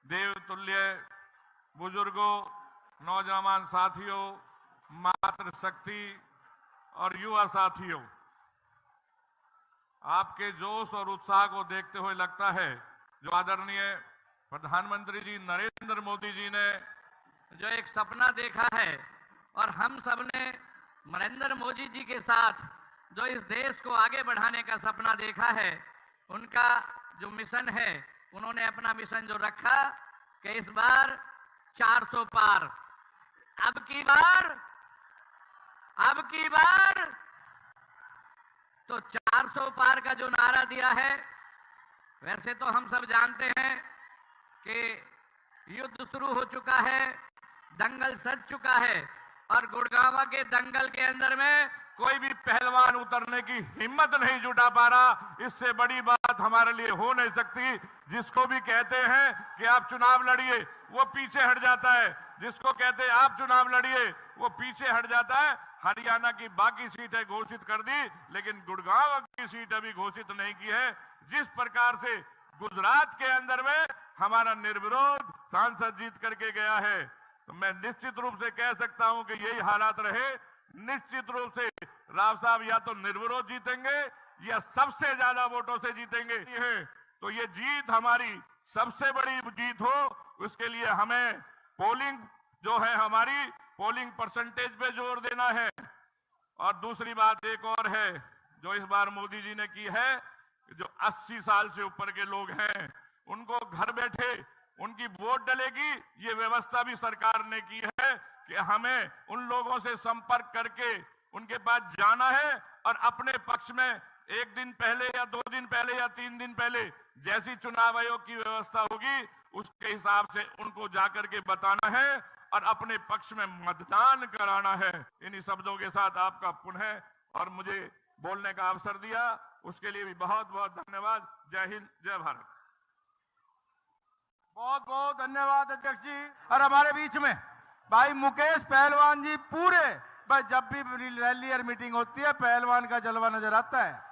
देवतुल्य बुजुर्गों, नौजवान साथियों, मातृशक्ति और युवा साथियों, आपके जोश और उत्साह को देखते हुए लगता है जो आदरणीय प्रधानमंत्री जी नरेंद्र मोदी जी ने जो एक सपना देखा है और हम सब ने नरेंद्र मोदी जी के साथ जो इस देश को आगे बढ़ाने का सपना देखा है, उनका जो मिशन है, उन्होंने अपना मिशन जो रखा कि इस बार 400 पार, अब की बार तो 400 पार का जो नारा दिया है। वैसे तो हम सब जानते हैं कि युद्ध शुरू हो चुका है, दंगल सज चुका है और गुड़गांव के दंगल के अंदर में कोई भी पहलवान उतरने की हिम्मत नहीं जुटा पा रहा। इससे बड़ी बात हमारे लिए हो नहीं सकती। जिसको भी कहते हैं कि आप चुनाव लड़िए, वो पीछे हट जाता है। जिसको कहते हैं आप चुनाव लड़िए, वो पीछे हट जाता है। हरियाणा की बाकी सीटें घोषित कर दी, लेकिन गुड़गांव की सीट अभी घोषित नहीं की है। जिस प्रकार से गुजरात के अंदर में हमारा निर्विरोध सांसद जीत करके गया है, तो मैं निश्चित रूप से कह सकता हूं कि यही हालात रहे, निश्चित रूप से राव साहब या तो निर्विरोध जीतेंगे या सबसे ज्यादा वोटों से जीतेंगे। तो ये जीत हमारी सबसे बड़ी जीत हो, उसके लिए हमें पोलिंग जो है, हमारी पोलिंग परसेंटेज पे जोर देना है। और दूसरी बात एक और है जो इस बार मोदी जी ने की है, जो 80 साल से ऊपर के लोग हैं उनको घर बैठे उनकी वोट डलेगी। ये व्यवस्था भी सरकार ने की है कि हमें उन लोगों से संपर्क करके उनके पास जाना है और अपने पक्ष में 1 दिन पहले या 2 दिन पहले या 3 दिन पहले जैसी चुनाव आयोग की व्यवस्था होगी उसके हिसाब से उनको जाकर के बताना है और अपने पक्ष में मतदान कराना है। इन्हीं शब्दों के साथ आपका पुनः और मुझे बोलने का अवसर दिया, उसके लिए भी बहुत बहुत धन्यवाद। जय हिंद, जय भारत। बहुत बहुत धन्यवाद अध्यक्ष जी। और हमारे बीच में भाई मुकेश पहलवान जी, पूरे भाई जब भी रैली और मीटिंग होती है पहलवान का जलवा नजर आता है।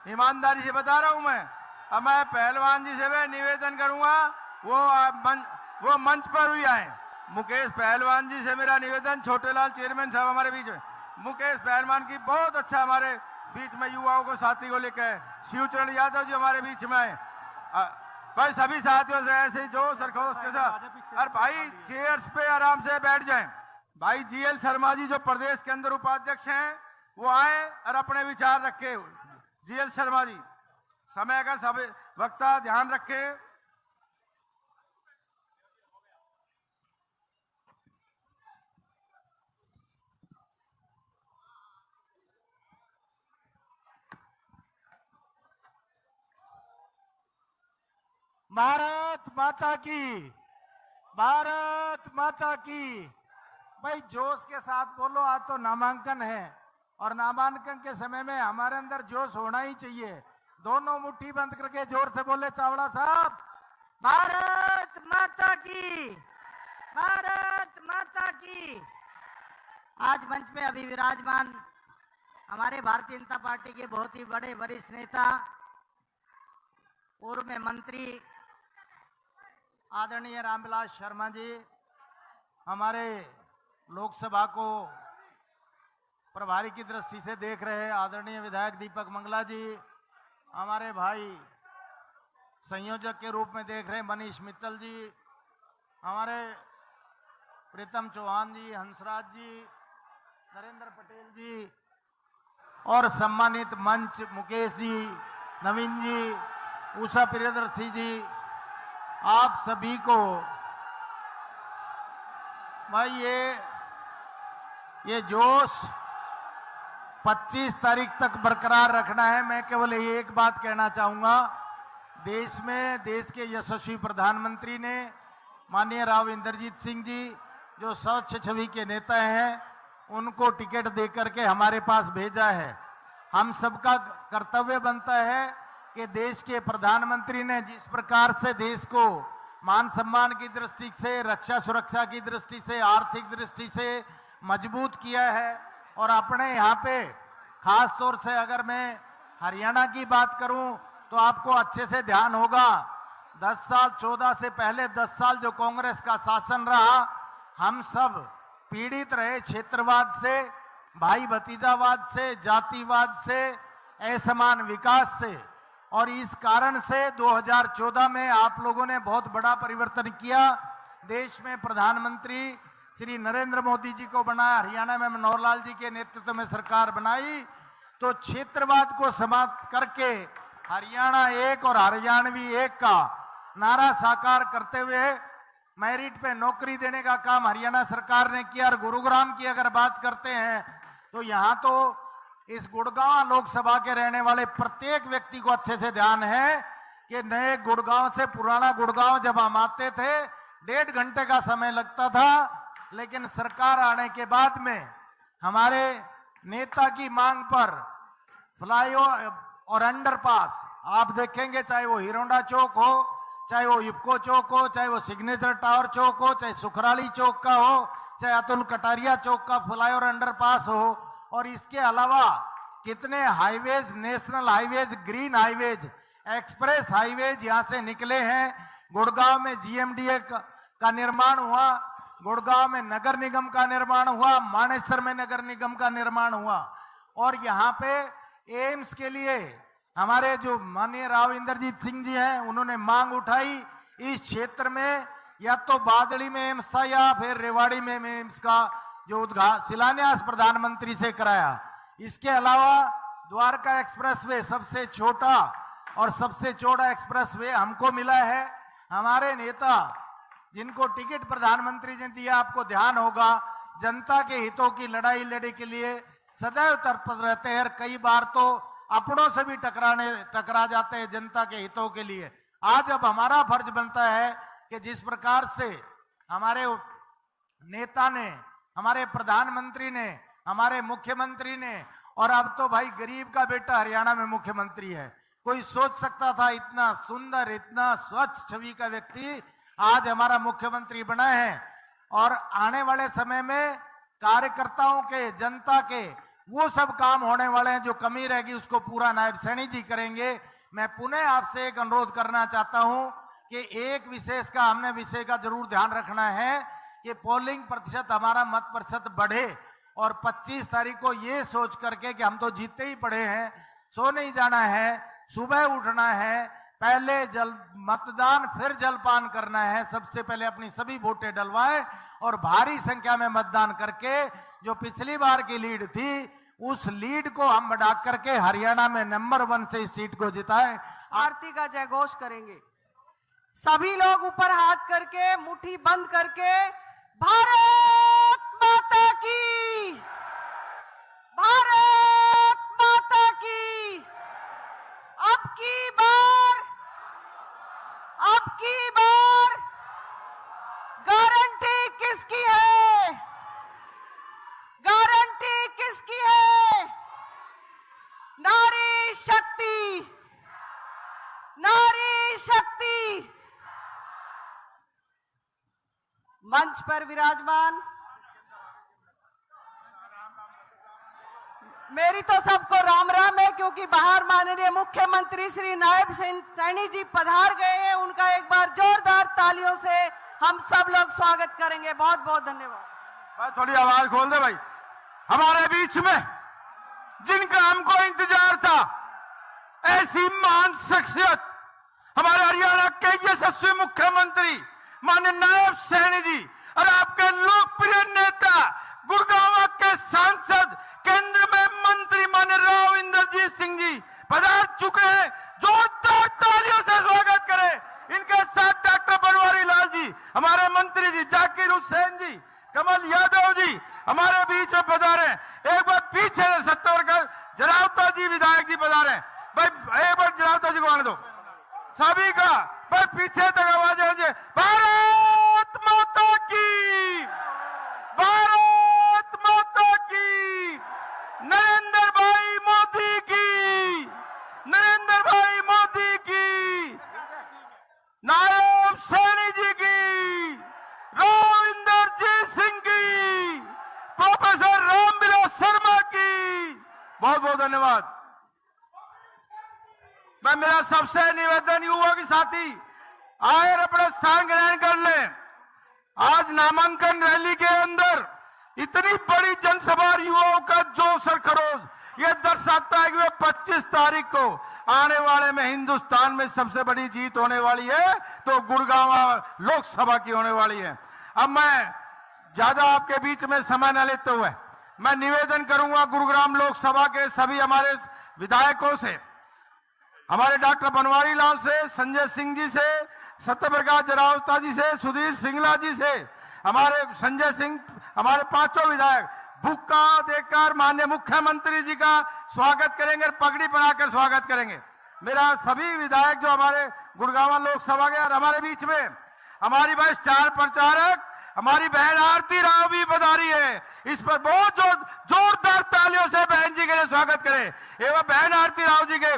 ईमानदारी से बता रहा हूं मैं। अब मैं पहलवान जी से मैं निवेदन करूंगा वो मंच पर भी आए। मुकेश पहलवान जी से मेरा निवेदन, छोटेलाल चेयरमैन साहब हमारे बीच में, मुकेश पहलवान की बहुत अच्छा हमारे बीच में युवाओं को साथी को लेकर, शिवचरण यादव जी हमारे बीच में आए। भाई सभी साथियों से ऐसे ही जोश और खरोश के साथ, और भाई चेयर्स पे आराम से बैठ जाएं। भाई जीएल शर्मा जी जो प्रदेश के अंदर उपाध्यक्ष हैं वो आए और अपने विचार रखे। जीएल शर्मा जी, समय का सब वक्ता ध्यान रखे। भारत माता की, भारत माता की। भाई जोश के साथ बोलो, आज तो नामांकन है और नामांकन के समय में हमारे अंदर जोश होना ही चाहिए। दोनों मुट्ठी बंद करके जोर से बोले चावड़ा साहब, भारत माता की, भारत माता की। आज मंच में अभी विराजमान हमारे भारतीय जनता पार्टी के बहुत ही बड़े वरिष्ठ नेता, पूर्व में मंत्री आदरणीय रामविलास शर्मा जी, हमारे लोकसभा को प्रभारी की दृष्टि से देख रहे आदरणीय विधायक दीपक मंगला जी, हमारे भाई संयोजक के रूप में देख रहे मनीष मित्तल जी, हमारे प्रीतम चौहान जी, हंसराज जी, नरेंद्र पटेल जी और सम्मानित मंच मुकेश जी, नवीन जी, उषा प्रियदर्शी जी, आप सभी को भाई ये जोश 25 तारीख तक बरकरार रखना है। मैं केवल एक बात कहना चाहूंगा, देश में देश के यशस्वी प्रधानमंत्री ने माननीय राव इंद्रजीत सिंह जी जो स्वच्छ छवि के नेता हैं, उनको टिकट देकर के हमारे पास भेजा है। हम सबका कर्तव्य बनता है कि देश के प्रधानमंत्री ने जिस प्रकार से देश को मान सम्मान की दृष्टि से, रक्षा सुरक्षा की दृष्टि से, आर्थिक दृष्टि से मजबूत किया है, और अपने यहाँ पे खास तौर से अगर मैं हरियाणा की बात करूं तो आपको अच्छे से ध्यान होगा, 10 साल 14 से पहले 10 साल जो कांग्रेस का शासन रहा, हम सब पीड़ित रहे क्षेत्रवाद से, भाई भतीजावाद से, जातिवाद से, असमान विकास से। और इस कारण से 2014 में आप लोगों ने बहुत बड़ा परिवर्तन किया। देश में प्रधानमंत्री श्री नरेंद्र मोदी जी को बनाया, हरियाणा में मनोहर लाल जी के नेतृत्व में सरकार बनाई, तो क्षेत्रवाद को समाप्त करके हरियाणा एक और हरियाणवी एक का नारा साकार करते हुए मेरिट पे नौकरी देने का काम हरियाणा सरकार ने किया। और गुरुग्राम की अगर बात करते हैं तो यहाँ तो इस गुड़गांव लोकसभा के रहने वाले प्रत्येक व्यक्ति को अच्छे से ध्यान है कि नए गुड़गांव से पुराना गुड़गांव जब हम आते थे 1.5 घंटे का समय लगता था, लेकिन सरकार आने के बाद में हमारे नेता की मांग पर फ्लाईओवर और अंडरपास आप देखेंगे, चाहे वो हिरोंडा चौक हो, चाहे वो इफ्को चौक हो, चाहे वो सिग्नेचर टावर चौक हो, चाहे सुखराली चौक का हो, चाहे अतुल कटारिया चौक का फ्लाईओवर अंडरपास हो, और इसके अलावा कितने highways, national highways, green highways, express highways यहां से निकले हैं। गुड़गांव में जीएमडीए का निर्माण हुआ, गुड़गांव में नगर निगम का निर्माण हुआ, मानेसर में नगर निगम का निर्माण हुआ। और यहाँ पे एम्स के लिए हमारे जो माननीय राव इंद्रजीत सिंह जी हैं, उन्होंने मांग उठाई इस क्षेत्र में या तो बादली में एम्स था या फिर रेवाड़ी में एम्स का जो शिलान्यास प्रधानमंत्री से कराया। इसके अलावा द्वारका एक्सप्रेसवे सबसे छोटा और सबसे चौड़ा एक्सप्रेसवे हमको मिला है। हमारे नेता जिनको टिकट प्रधानमंत्री ने दिया, आपको ध्यान होगा, जनता के हितों की लड़ाई लड़ने के लिए सदैव तत्पर रहते हैं। कई बार तो अपनों से भी टकरा जाते हैं जनता के हितों के लिए। आज अब हमारा फर्ज बनता है कि जिस प्रकार से हमारे नेता ने, हमारे प्रधानमंत्री ने, हमारे मुख्यमंत्री ने, और अब तो भाई गरीब का बेटा हरियाणा में मुख्यमंत्री है। कोई सोच सकता था इतना सुंदर, इतना स्वच्छ छवि का व्यक्ति आज हमारा मुख्यमंत्री बना है। और आने वाले समय में कार्यकर्ताओं के, जनता के वो सब काम होने वाले हैं जो कमी रहेगी उसको पूरा नायब सैनी जी करेंगे। मैं पुनः आपसे एक अनुरोध करना चाहता हूं कि एक विशेष का हमने विषय का जरूर ध्यान रखना है कि पोलिंग प्रतिशत, हमारा मत प्रतिशत बढ़े। और 25 तारीख को ये सोच करके कि हम तो जीते ही पड़े हैं, सो नहीं जाना है, सुबह उठना है, पहले मतदान फिर जलपान करना है। सबसे पहले अपनी सभी वोटें डलवाएं और भारी संख्या में मतदान करके जो पिछली बार की लीड थी उस लीड को हम बढ़ा करके हरियाणा में नंबर 1 से इस सीट को जिताएं। आरती का जयघोष करेंगे। सभी लोग ऊपर हाथ करके, मुट्ठी बंद करके, भारत माता की, भारत माता की। अब की बार गारंटी किसकी है? गारंटी किसकी है? नारी शक्ति, नारी शक्ति। मंच पर विराजमान मेरी तो सबको राम राम है, क्योंकि बाहर माननीय मुख्यमंत्री श्री नायब सैनी जी पधार गए हैं। उनका एक बार जोरदार तालियों से हम सब लोग स्वागत करेंगे। बहुत बहुत धन्यवाद। भाई थोड़ी आवाज खोल दे भाई। हमारे बीच में जिनका हमको इंतजार था, ऐसी महान शख्सियत हमारे हरियाणा के यशस्वी मुख्यमंत्री माननीय नायब सैनी जी और आपके लोकप्रिय नेता, गुड़गांव के सांसद, केंद्र में मंत्री माननीय राव इंद्रजीत सिंह जी पधार चुके हैं। जोरदार तालियों से स्वागत करें। इनके साथ डॉक्टर बनवारी लाल जी, हमारे मंत्री जी, जाकिर हुसैन जी, कमल यादव जी हमारे बीच में पधारे। एक बार पीछे सत्तरगढ़ जरावता जी विधायक जी पधारे। भाई एक बार जरावता जी को आने दो सभी का। भाई पीछे तक आवाज है, भारत माता की, भारत माता की, नरेंद्र भाई मोदी की, नरेंद्र भाई मोदी की, नायब सैनी जी की, राव इंद्रजीत सिंह की, प्रोफेसर रामविलास शर्मा की। बहुत बहुत धन्यवाद। मैं मेरा सबसे निवेदन युवा के साथी आए और अपना स्थान ग्रहण कर लें। आज नामांकन रैली के अंदर इतनी बड़ी जनसभा, युवाओं का जोश और खरोश, यह दर्शाता है कि वे 25 तारीख को आने वाले में हिंदुस्तान में सबसे बड़ी जीत होने वाली है, तो गुड़गांव लोकसभा की होने वाली है। अब मैं ज्यादा आपके बीच में समय न लेते हुए मैं निवेदन करूंगा गुरुग्राम लोकसभा के सभी हमारे विधायकों से, हमारे डॉक्टर बनवारी लाल से, संजय सिंह जी से, सत्यप्रकाश जरावता जी से, सुधीर सिंगला जी से, हमारे संजय सिंह, हमारे पांचों विधायक बुक्का देकर माननीय मुख्यमंत्री जी का स्वागत करेंगे और पगड़ी बनाकर स्वागत करेंगे। मेरा सभी विधायक जो हमारे गुड़गांव लोकसभा के और हमारे बीच में हमारी भाई स्टार प्रचारक हमारी बहन आरती राव भी पधारी है, इस पर बहुत जोरदार तालियों से बहन जी के लिए स्वागत करें। एवं बहन आरती राव जी के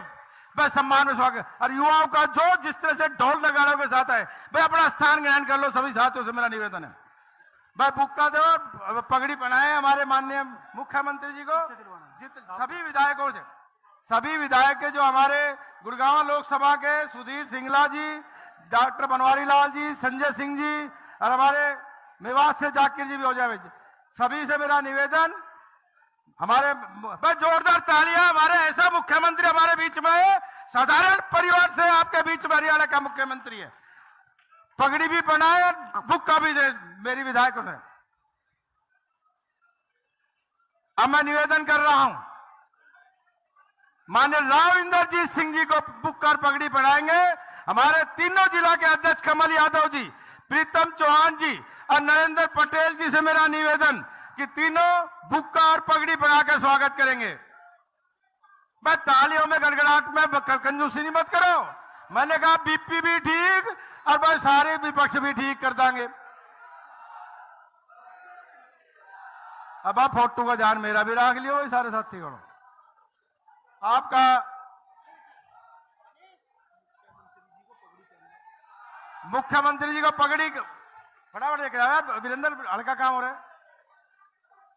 मैं सम्मान में स्वागत, और युवाओं का जो जिस तरह से ढोल नगाड़ों के साथ है, भाई अपना स्थान ग्रहण कर लो। सभी साथियों से मेरा निवेदन है, भाई बुक्का दो, पगड़ी पहनाए हमारे माननीय मुख्यमंत्री जी को, सभी विधायकों से, सभी विधायक के जो हमारे गुड़गांव लोकसभा के सुधीर सिंगला जी, डॉक्टर बनवारी लाल जी, संजय सिंह जी और हमारे मेवात से जाकिर जी भी हो जाए, सभी से मेरा निवेदन, हमारे जोरदार तालियां। हमारे ऐसा मुख्यमंत्री हमारे बीच में है, साधारण परिवार से आपके बीच में हरियाणा का मुख्यमंत्री है, पगड़ी भी पहनाए और बुक्का भी दे मेरी विधायकों से। अब मैं निवेदन कर रहा हूं, माननीय राव इंद्रजीत सिंह जी को बुक्का और पगड़ी पहनाएंगे। हमारे तीनों जिला के अध्यक्ष कमल यादव जी, प्रीतम चौहान जी और नरेंद्र पटेल जी से मेरा निवेदन कि तीनों बुक्का और पगड़ी बनाकर स्वागत करेंगे। मैं तालियों में गड़गड़ाहट में कंजूसी नहीं मत करो। मैंने कहा बीपी भी ठीक और भाई सारे विपक्ष भी ठीक कर देंगे। अब आप फोटो का ध्यान मेरा भी रख लियो भाई, सारे साथी करो आपका। मुख्यमंत्री जी को पगड़ी फटाफट देख रहा है वीरेंद्र, हल्का काम हो रहा है।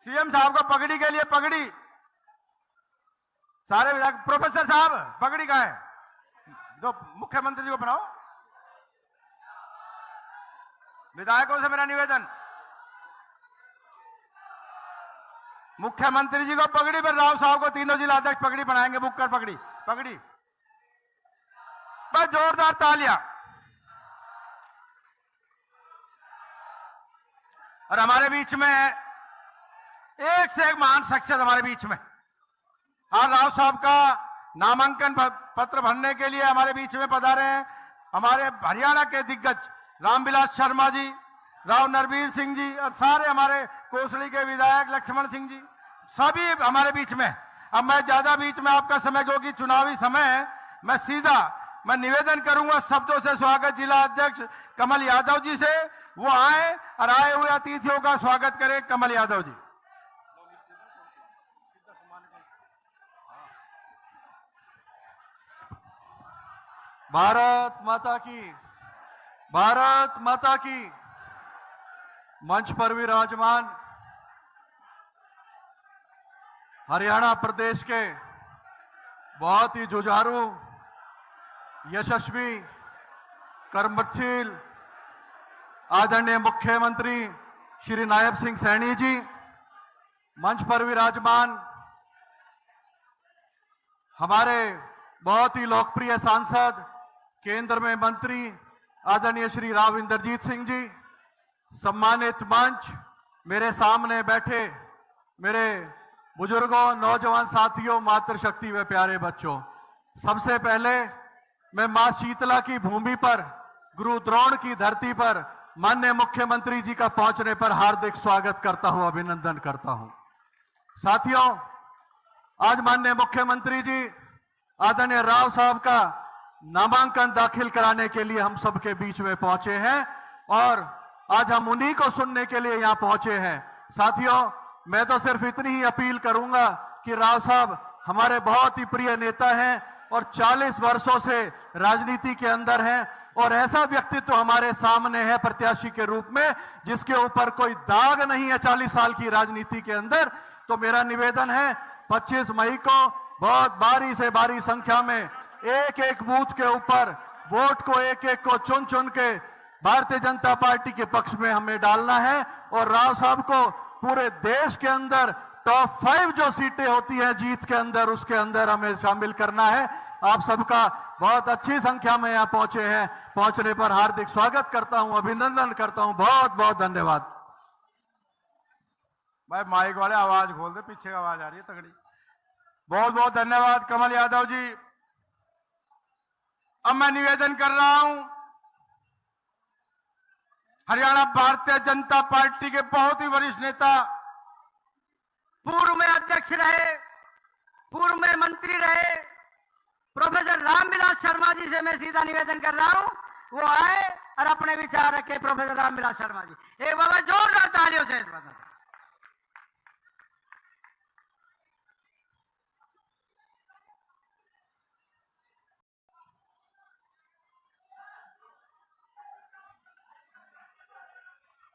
सीएम साहब को पगड़ी के लिए पगड़ी, सारे विधायक, प्रोफेसर साहब पगड़ी कहां है, दो मुख्यमंत्री जी को बनाओ। विधायकों से मेरा निवेदन, मुख्यमंत्री जी को पगड़ी पर, राव साहब को तीनों जिला अध्यक्ष पगड़ी बनाएंगे, बुक कर पगड़ी, पगड़ी बस जोरदार तालियां। और हमारे बीच में एक से एक महान शख्सियत हमारे बीच में, आज राव साहब का नामांकन पत्र भरने के लिए हमारे बीच में पधारे हैं हमारे हरियाणा के दिग्गज रामविलास शर्मा जी, राव नरवीर सिंह जी और सारे हमारे कोसली के विधायक लक्ष्मण सिंह जी, सभी हमारे बीच में। अब मैं ज्यादा बीच में आपका समय, क्योंकि चुनावी समय है, मैं सीधा निवेदन करूंगा शब्दों से स्वागत जिला अध्यक्ष कमल यादव जी से, वो आए और आए हुए अतिथियों का स्वागत करें। कमल यादव जी। भारत माता की, भारत माता की। मंच पर विराजमान हरियाणा प्रदेश के बहुत ही जुझारू, यशस्वी, कर्मशील आदरणीय मुख्यमंत्री श्री नायब सिंह सैनी जी, मंच पर विराजमान हमारे बहुत ही लोकप्रिय सांसद, केंद्र में मंत्री आदरणीय श्री राव इंद्रजीत सिंह जी, सम्मानित मंच, मेरे सामने बैठे मेरे बुजुर्गों, नौजवान साथियों, मातृशक्ति व प्यारे बच्चों, सबसे पहले मैं मां शीतला की भूमि पर, गुरु द्रोण की धरती पर माननीय मुख्यमंत्री जी का पहुंचने पर हार्दिक स्वागत करता हूं, अभिनंदन करता हूं। साथियों, आज माननीय मुख्यमंत्री जी आदरणीय राव साहब का नामांकन दाखिल कराने के लिए हम सबके बीच में पहुंचे हैं और आज हम उन्हीं को सुनने के लिए यहां पहुंचे हैं। साथियों, मैं तो सिर्फ इतनी ही अपील करूंगा कि राव साहब हमारे बहुत ही प्रिय नेता हैं और 40 वर्षों से राजनीति के अंदर हैं और ऐसा व्यक्तित्व हमारे सामने है प्रत्याशी के रूप में जिसके ऊपर कोई दाग नहीं है 40 साल की राजनीति के अंदर। तो मेरा निवेदन है 25 मई को बहुत भारी से भारी संख्या में एक एक बूथ के ऊपर वोट को एक एक को चुन चुन के भारतीय जनता पार्टी के पक्ष में हमें डालना है और राव साहब को पूरे देश के अंदर टॉप 5 जो सीटें होती हैं जीत के अंदर, उसके अंदर हमें शामिल करना है। आप सबका बहुत अच्छी संख्या में यहाँ पहुंचे हैं, पहुंचने पर हार्दिक स्वागत करता हूं, अभिनंदन करता हूं। बहुत बहुत धन्यवाद। भाई माइक वाले आवाज खोल दे, पीछे आवाज आ रही है तगड़ी। बहुत बहुत धन्यवाद कमल यादव जी। अब मैं निवेदन कर रहा हूं, हरियाणा भारतीय जनता पार्टी के बहुत ही वरिष्ठ नेता, पूर्व में अध्यक्ष रहे, पूर्व में मंत्री रहे, प्रोफेसर रामविलास शर्मा जी से मैं सीधा निवेदन कर रहा हूं, वो आए और अपने विचार रखे। प्रोफेसर रामविलास शर्मा जी, एक बाबा जोरदार तालियों से बता।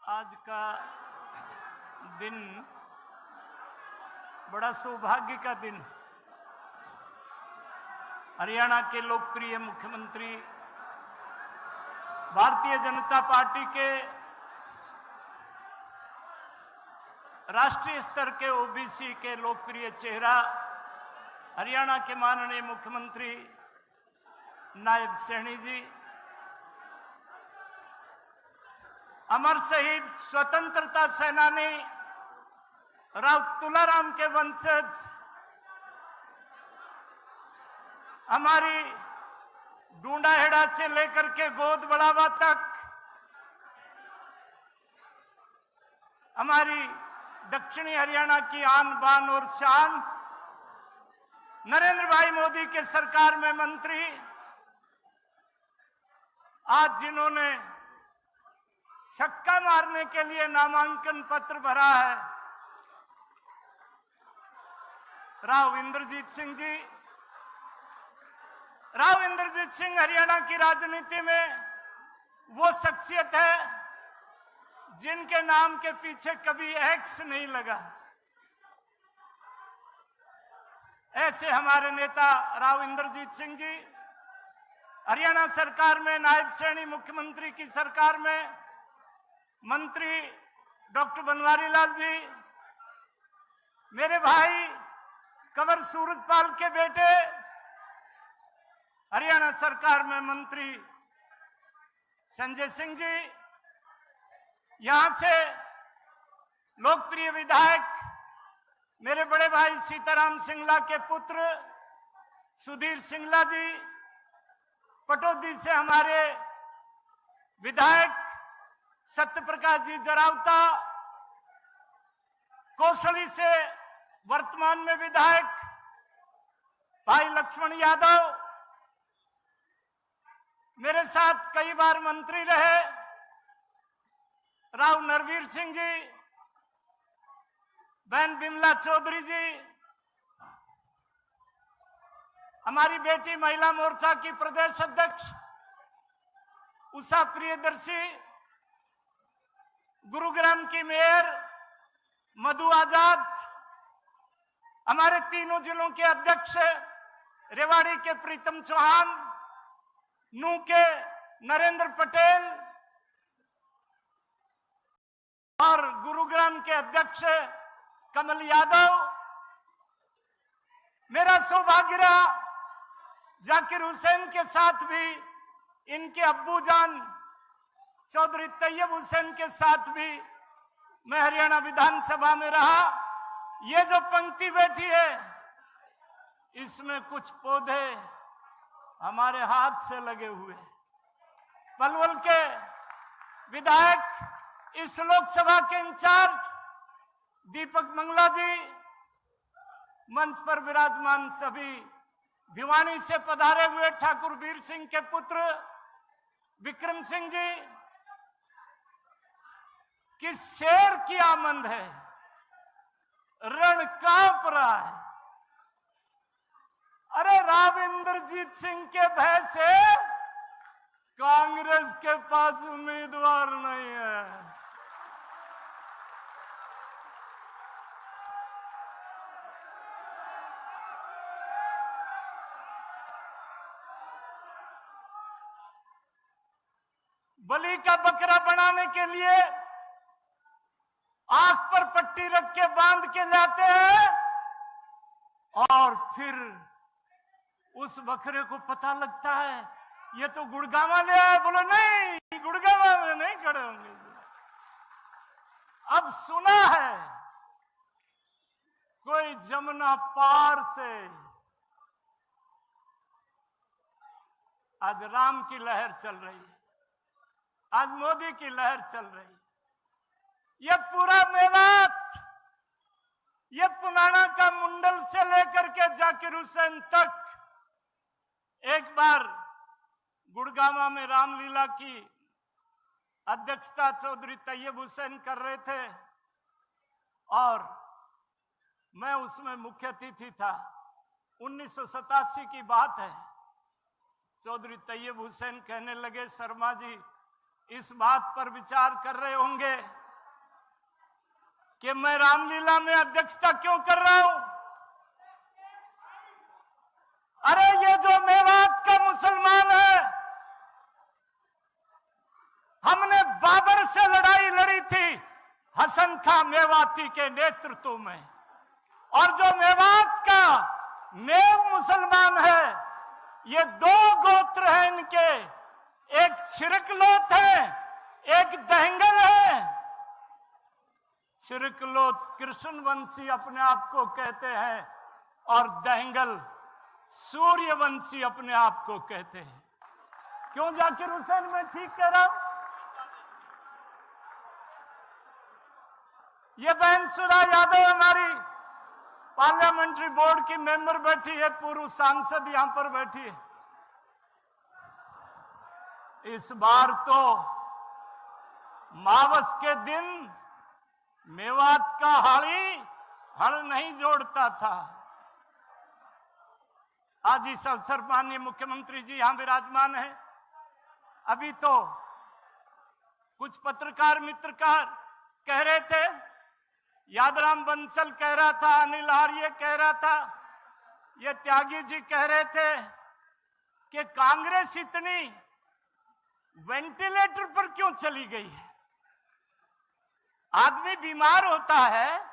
आज का दिन बड़ा सौभाग्य का दिन। हरियाणा के लोकप्रिय मुख्यमंत्री, भारतीय जनता पार्टी के राष्ट्रीय स्तर के ओबीसी के लोकप्रिय चेहरा, हरियाणा के माननीय मुख्यमंत्री नायब सैनी जी, अमर शहीद स्वतंत्रता सेनानी राव तुलाराम के वंशज, हमारी डूंडाहेड़ा से लेकर के गोद बढ़ावा तक हमारी दक्षिणी हरियाणा की आन बान और शान, नरेंद्र भाई मोदी के सरकार में मंत्री, आज जिन्होंने छक्का मारने के लिए नामांकन पत्र भरा है, राव इंद्रजीत सिंह जी। राव इंद्रजीत सिंह हरियाणा की राजनीति में वो शख्सियत है जिनके नाम के पीछे कभी एक्स नहीं लगा। ऐसे हमारे नेता राव इंद्रजीत सिंह जी हरियाणा सरकार में, नायब श्रेणी मुख्यमंत्री की सरकार में मंत्री डॉक्टर बनवारी लाल जी, मेरे भाई कंवर सूरजपाल के बेटे हरियाणा सरकार में मंत्री संजय सिंह जी, यहां से लोकप्रिय विधायक मेरे बड़े भाई सीताराम सिंगला के पुत्र सुधीर सिंगला जी, पटौदी से हमारे विधायक सत्यप्रकाश जी जरावता, कौशली से वर्तमान में विधायक भाई लक्ष्मण यादव, मेरे साथ कई बार मंत्री रहे राव नरवीर सिंह जी, बहन बिमला चौधरी जी, हमारी बेटी महिला मोर्चा की प्रदेश अध्यक्ष उषा प्रियदर्शी, गुरुग्राम की मेयर मधु आजाद, हमारे तीनों जिलों के अध्यक्ष रेवाड़ी के प्रीतम चौहान, नू के नरेंद्र पटेल और गुरुग्राम के अध्यक्ष कमल यादव। मेरा सौभाग्य रहा जाकिर हुसैन के साथ भी, इनके अब्बू जान चौधरी तैयब हुसैन के साथ भी मैं हरियाणा विधानसभा में रहा। ये जो पंक्ति बैठी है इसमें कुछ पौधे हमारे हाथ से लगे हुए। पलवल के विधायक, इस लोकसभा के इंचार्ज दीपक मंगला जी, मंच पर विराजमान सभी, भिवानी से पधारे हुए ठाकुर वीर सिंह के पुत्र विक्रम सिंह जी, किस शेर की आमद है, रण कांप रहा है। अरे राव इंद्रजीत सिंह के भय से कांग्रेस के पास उम्मीदवार नहीं है। बकरी का बकरा बनाने के लिए आंख पर पट्टी रख के बांध के लाते हैं और फिर उस बकरे को पता लगता है ये तो गुड़गावा ले आया। बोलो नहीं, गुड़गावा में नहीं खड़े होंगे। अब सुना है कोई जमुना पार से आज राम की लहर चल रही है, आज मोदी की लहर चल रही है। ये पूरा मेवात, ये पुराना का मुंडल से लेकर के जाकिर हुसैन तक एक बार गुड़गावा में रामलीला की अध्यक्षता चौधरी तैयब हुसैन कर रहे थे और मैं उसमें मुख्य अतिथि था। 1987 की बात है। चौधरी तैयब हुसैन कहने लगे, शर्मा जी इस बात पर विचार कर रहे होंगे कि मैं रामलीला में अध्यक्षता क्यों कर रहा हूं। अरे ये जो मेवात का मुसलमान है, हमने बाबर से लड़ाई लड़ी थी हसन खां मेवाती के नेतृत्व में, और जो मेवात का नेव मुसलमान है, ये दो गोत्र हैं इनके, एक छिरकलोत है, एक दहंगल है। छिरकलोत कृष्णवंशी अपने आप को कहते हैं और दहंगल सूर्यवंशी अपने आप को कहते हैं। क्यों जाकिर हुसैन मैं ठीक कह रहा हूं? ये बहन सुधा यादव हमारी पार्लियामेंट्री बोर्ड की मेंबर बैठी है, पूर्व सांसद यहां पर बैठी है। इस बार तो मावस के दिन मेवात का हाड़ी हड़ नहीं जोड़ता था। आज इस अवसर माननीय मुख्यमंत्री जी यहां विराजमान है। अभी तो कुछ पत्रकार मित्रकार कह रहे थे, यादराम बंसल कह रहा था, अनिल आर्य कह रहा था, ये त्यागी जी कह रहे थे कि कांग्रेस इतनी वेंटिलेटर पर क्यों चली गई है। आदमी बीमार होता है,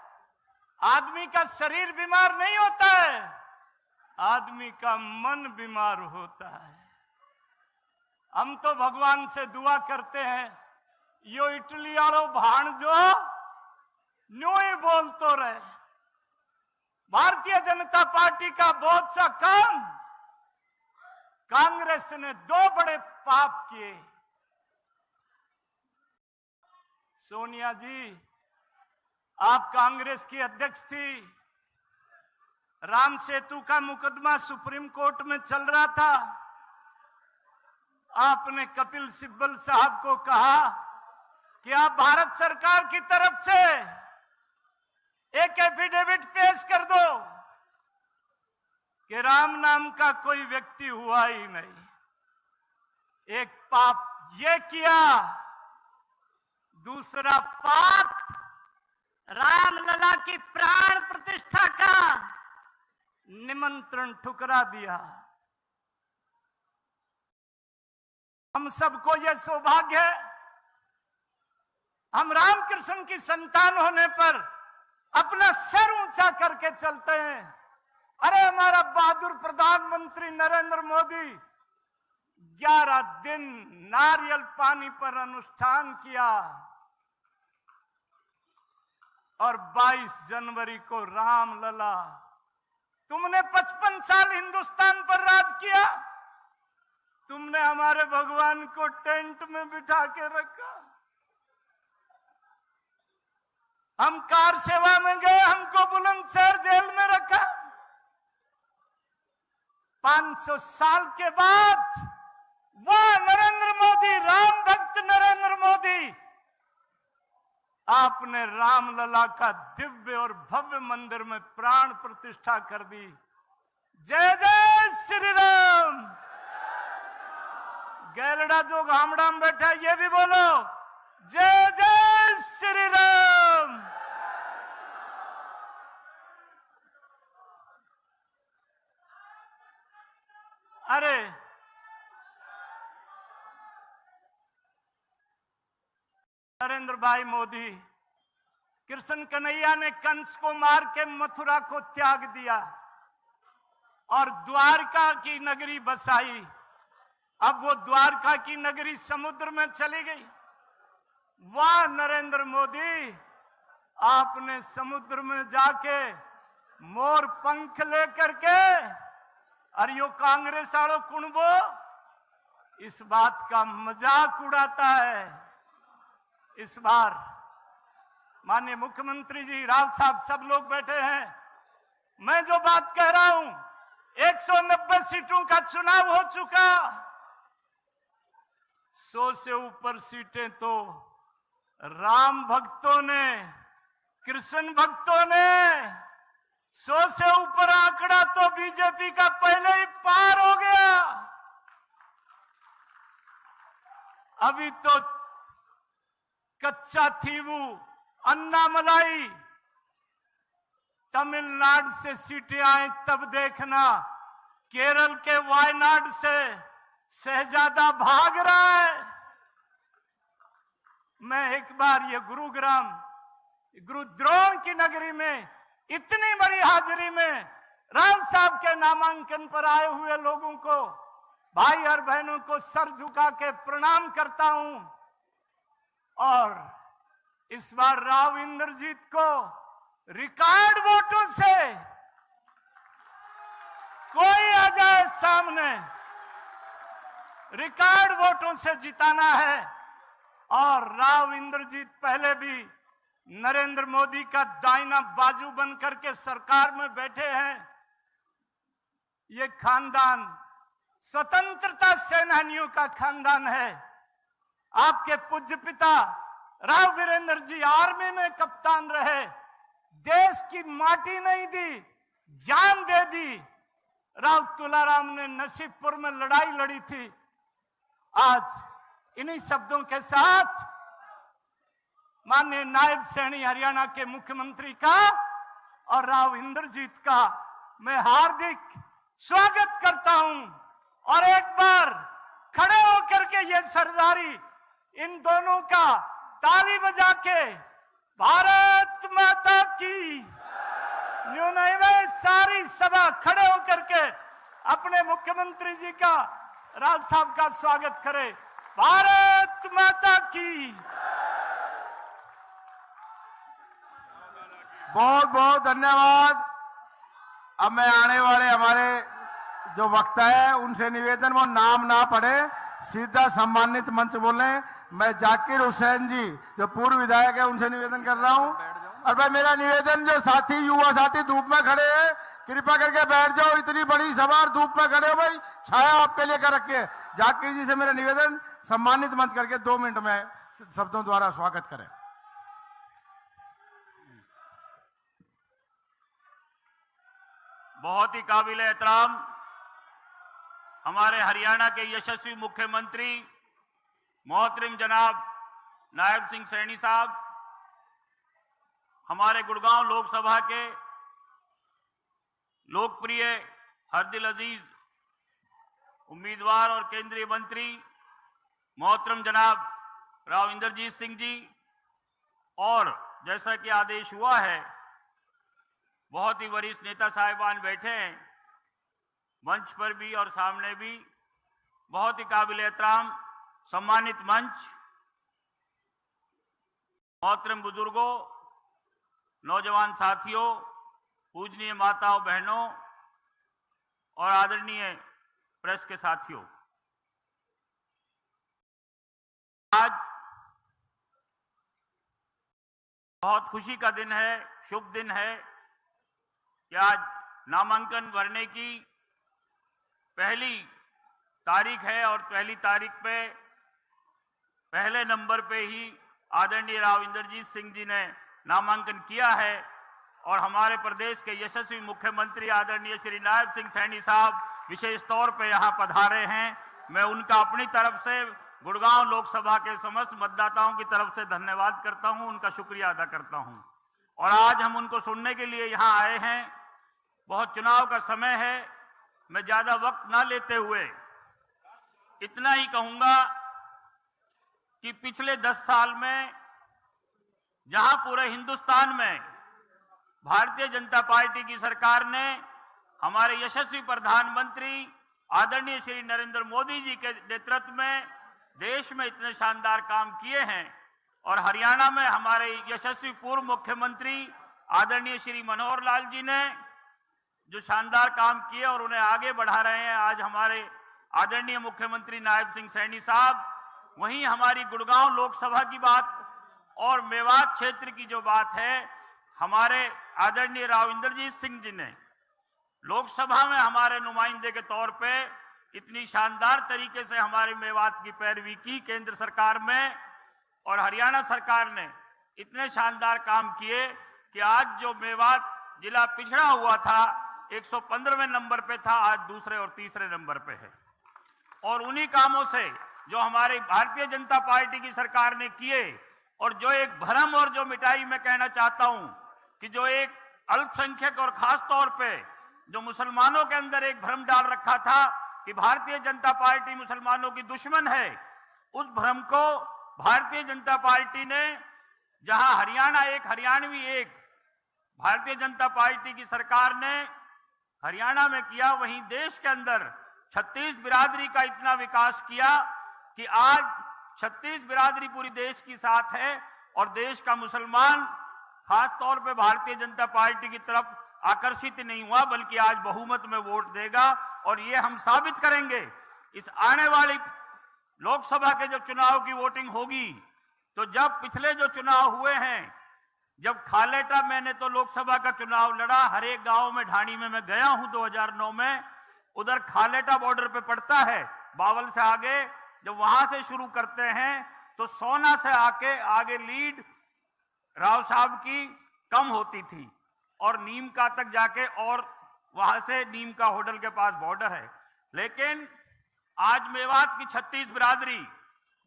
आदमी का शरीर बीमार नहीं होता है, आदमी का मन बीमार होता है। हम तो भगवान से दुआ करते हैं, यो इटली वालों भाणजो न्यू ही बोल तो रहे। भारतीय जनता पार्टी का बहुत सा काम कांग्रेस ने दो बड़े पाप किए। सोनिया जी, आप कांग्रेस की अध्यक्ष थी, राम सेतु का मुकदमा सुप्रीम कोर्ट में चल रहा था। आपने कपिल सिब्बल साहब को कहा कि आप भारत सरकार की तरफ से एक एफिडेविट पेश कर दो कि राम नाम का कोई व्यक्ति हुआ ही नहीं। एक पाप ये किया, दूसरा पाप रामलला की प्राण प्रतिष्ठा का निमंत्रण ठुकरा दिया। हम सबको यह सौभाग्य है, हम रामकृष्ण की संतान होने पर अपना सर ऊंचा करके चलते हैं। अरे हमारा बहादुर प्रधानमंत्री नरेंद्र मोदी 11 दिन नारियल पानी पर अनुष्ठान किया और 22 जनवरी को रामलला। तुमने 55 साल हिंदुस्तान पर राज किया, तुमने हमारे भगवान को टेंट में बिठा के रखा। हम कार सेवा में गए, हमको बुलंदशहर जेल में रखा। 500 साल के बाद वह नरेंद्र मोदी, राम भक्त नरेंद्र मोदी, आपने रामलला का दिव्य और भव्य मंदिर में प्राण प्रतिष्ठा कर दी। जय जय श्री राम। गैलडा जो गामड़ा में बैठा है, ये भी बोलो जय जय श्री राम। अरे नरेंद्र भाई मोदी, कृष्ण कन्हैया ने कंस को मार के मथुरा को त्याग दिया और द्वारका की नगरी बसाई। अब वो द्वारका की नगरी समुद्र में चली गई। वाह नरेंद्र मोदी, आपने समुद्र में जाके मोर पंख लेकर के और यो कांग्रेस आड़ो कुणबो इस बात का मजाक उड़ाता है। इस बार माननीय मुख्यमंत्री जी, राव साहब, सब लोग बैठे हैं। मैं जो बात कह रहा हूं, 190 सीटों का चुनाव हो चुका, 100 से ऊपर सीटें तो राम भक्तों ने, कृष्ण भक्तों ने, 100 से ऊपर आंकड़ा तो बीजेपी का पहले ही पार हो गया। अभी तो कच्चा थीवू, अन्नामलाई, तमिलनाडु से सीटें आए तब देखना। केरल के वायनाड से शहजादा भाग रहा है। मैं एक बार ये गुरुग्राम, गुरुद्रोण की नगरी में इतनी बड़ी हाजिरी में राव साहब के नामांकन पर आए हुए लोगों को, भाई और बहनों को सर झुका के प्रणाम करता हूं। और इस बार राव इंद्रजीत को रिकॉर्ड वोटों से कोई आ जाए सामने, रिकॉर्ड वोटों से जिताना है। और राव इंद्रजीत पहले भी नरेंद्र मोदी का दाहिना बाजू बनकर के सरकार में बैठे हैं। ये खानदान स्वतंत्रता सेनानियों का खानदान है। आपके पूज्य पिता राव वीरेंद्र जी आर्मी में कप्तान रहे, देश की माटी नहीं दी, जान दे दी। राव तुलाराम ने नसीबपुर में लड़ाई लड़ी थी। आज इन्हीं शब्दों के साथ माननीय नायब सैनी हरियाणा के मुख्यमंत्री का और राव इंद्रजीत का मैं हार्दिक स्वागत करता हूं। और एक बार खड़े होकर के ये सरदारी इन दोनों का ताली बजा के भारत माता की न्यू नहीं में सारी सभा खड़े होकर के अपने मुख्यमंत्री जी का, राव साहब का स्वागत करे। भारत माता की। बहुत बहुत धन्यवाद। अब मैं आने वाले हमारे जो वक्ता है उनसे निवेदन, वो नाम ना पढ़े, सीधा सम्मानित मंच बोले। मैं जाकिर हुसैन जी जो पूर्व विधायक है उनसे निवेदन कर रहा हूं। और भाई मेरा निवेदन, जो साथी युवा साथी धूप में खड़े हैं, कृपा करके बैठ जाओ। इतनी बड़ी सभा धूप में खड़े हो भाई, छाया आपके लिए कर रखे। जाकिर जी से मेरा निवेदन, सम्मानित मंच करके 2 मिनट में शब्दों द्वारा स्वागत करें। बहुत ही काबिल एहतराम हमारे हरियाणा के यशस्वी मुख्यमंत्री मोहतरम जनाब नायब सिंह सैनी साहब, हमारे गुड़गांव लोकसभा के लोकप्रिय हरदिल अजीज उम्मीदवार और केंद्रीय मंत्री मोहतरम जनाब राव इंद्रजीत सिंह जी, और जैसा कि आदेश हुआ है बहुत ही वरिष्ठ नेता साहिबान बैठे हैं मंच पर भी और सामने भी। बहुत ही काबिल एहतराम सम्मानित मंच, मोहतरम बुजुर्गों, नौजवान साथियों, पूजनीय माताओं बहनों और आदरणीय प्रेस के साथियों, आज बहुत खुशी का दिन है, शुभ दिन है कि आज नामांकन भरने की पहली तारीख है और पहली तारीख पे पहले नंबर पे ही आदरणीय राव इंद्रजीत सिंह जी ने नामांकन किया है। और हमारे प्रदेश के यशस्वी मुख्यमंत्री आदरणीय श्री नायब सिंह सैनी साहब विशेष तौर पे यहाँ पधारे हैं। मैं उनका अपनी तरफ से गुड़गांव लोकसभा के समस्त मतदाताओं की तरफ से धन्यवाद करता हूं, उनका शुक्रिया अदा करता हूं। और आज हम उनको सुनने के लिए यहाँ आए हैं। बहुत चुनाव का समय है, मैं ज्यादा वक्त ना लेते हुए इतना ही कहूंगा कि पिछले 10 साल में जहां पूरे हिंदुस्तान में भारतीय जनता पार्टी की सरकार ने हमारे यशस्वी प्रधानमंत्री आदरणीय श्री नरेंद्र मोदी जी के नेतृत्व में देश में इतने शानदार काम किए हैं, और हरियाणा में हमारे यशस्वी पूर्व मुख्यमंत्री आदरणीय श्री मनोहर लाल जी ने जो शानदार काम किए और उन्हें आगे बढ़ा रहे हैं। आज हमारे आदरणीय मुख्यमंत्री नायब सिंह सैनी साहब, वहीं हमारी गुड़गांव लोकसभा की बात और मेवात क्षेत्र की जो बात है, हमारे आदरणीय राव इंद्रजीत सिंह जी ने लोकसभा में हमारे नुमाइंदे के तौर पे इतनी शानदार तरीके से हमारे मेवात की पैरवी की केंद्र सरकार में, और हरियाणा सरकार ने इतने शानदार काम किए कि आज जो मेवात जिला पिछड़ा हुआ था 115वें नंबर पे था, आज दूसरे और तीसरे नंबर पे है। और उन्हीं कामों से जो हमारी भारतीय जनता पार्टी की सरकार ने किए, और जो एक भ्रम और जो मिटाई मैं कहना चाहता हूं कि जो एक अल्पसंख्यक और खास तौर पे जो मुसलमानों के अंदर एक भ्रम डाल रखा था कि भारतीय जनता पार्टी मुसलमानों की दुश्मन है, उस भ्रम को भारतीय जनता पार्टी ने, जहां हरियाणा एक हरियाणवी एक भारतीय जनता पार्टी की सरकार ने हरियाणा में किया, वहीं देश के अंदर 36 बिरादरी का इतना विकास किया कि आज 36 बिरादरी पूरी देश की साथ है, और देश का मुसलमान खास तौर पे भारतीय जनता पार्टी की तरफ आकर्षित नहीं हुआ, बल्कि आज बहुमत में वोट देगा। और ये हम साबित करेंगे इस आने वाली लोकसभा के जब चुनाव की वोटिंग होगी, तो जब पिछले जो चुनाव हुए हैं, जब खालेटा, मैंने तो लोकसभा का चुनाव लड़ा, हर एक गांव में ढाणी में मैं गया हूं 2009 में, उधर खालेटा बॉर्डर पे पड़ता है बावल से आगे, जब वहां से शुरू करते हैं तो सोना से आगे लीड राव साहब की कम होती थी, और नीम का तक जाके, और वहां से नीम का होटल के पास बॉर्डर है। लेकिन आज मेवात की 36 बिरादरी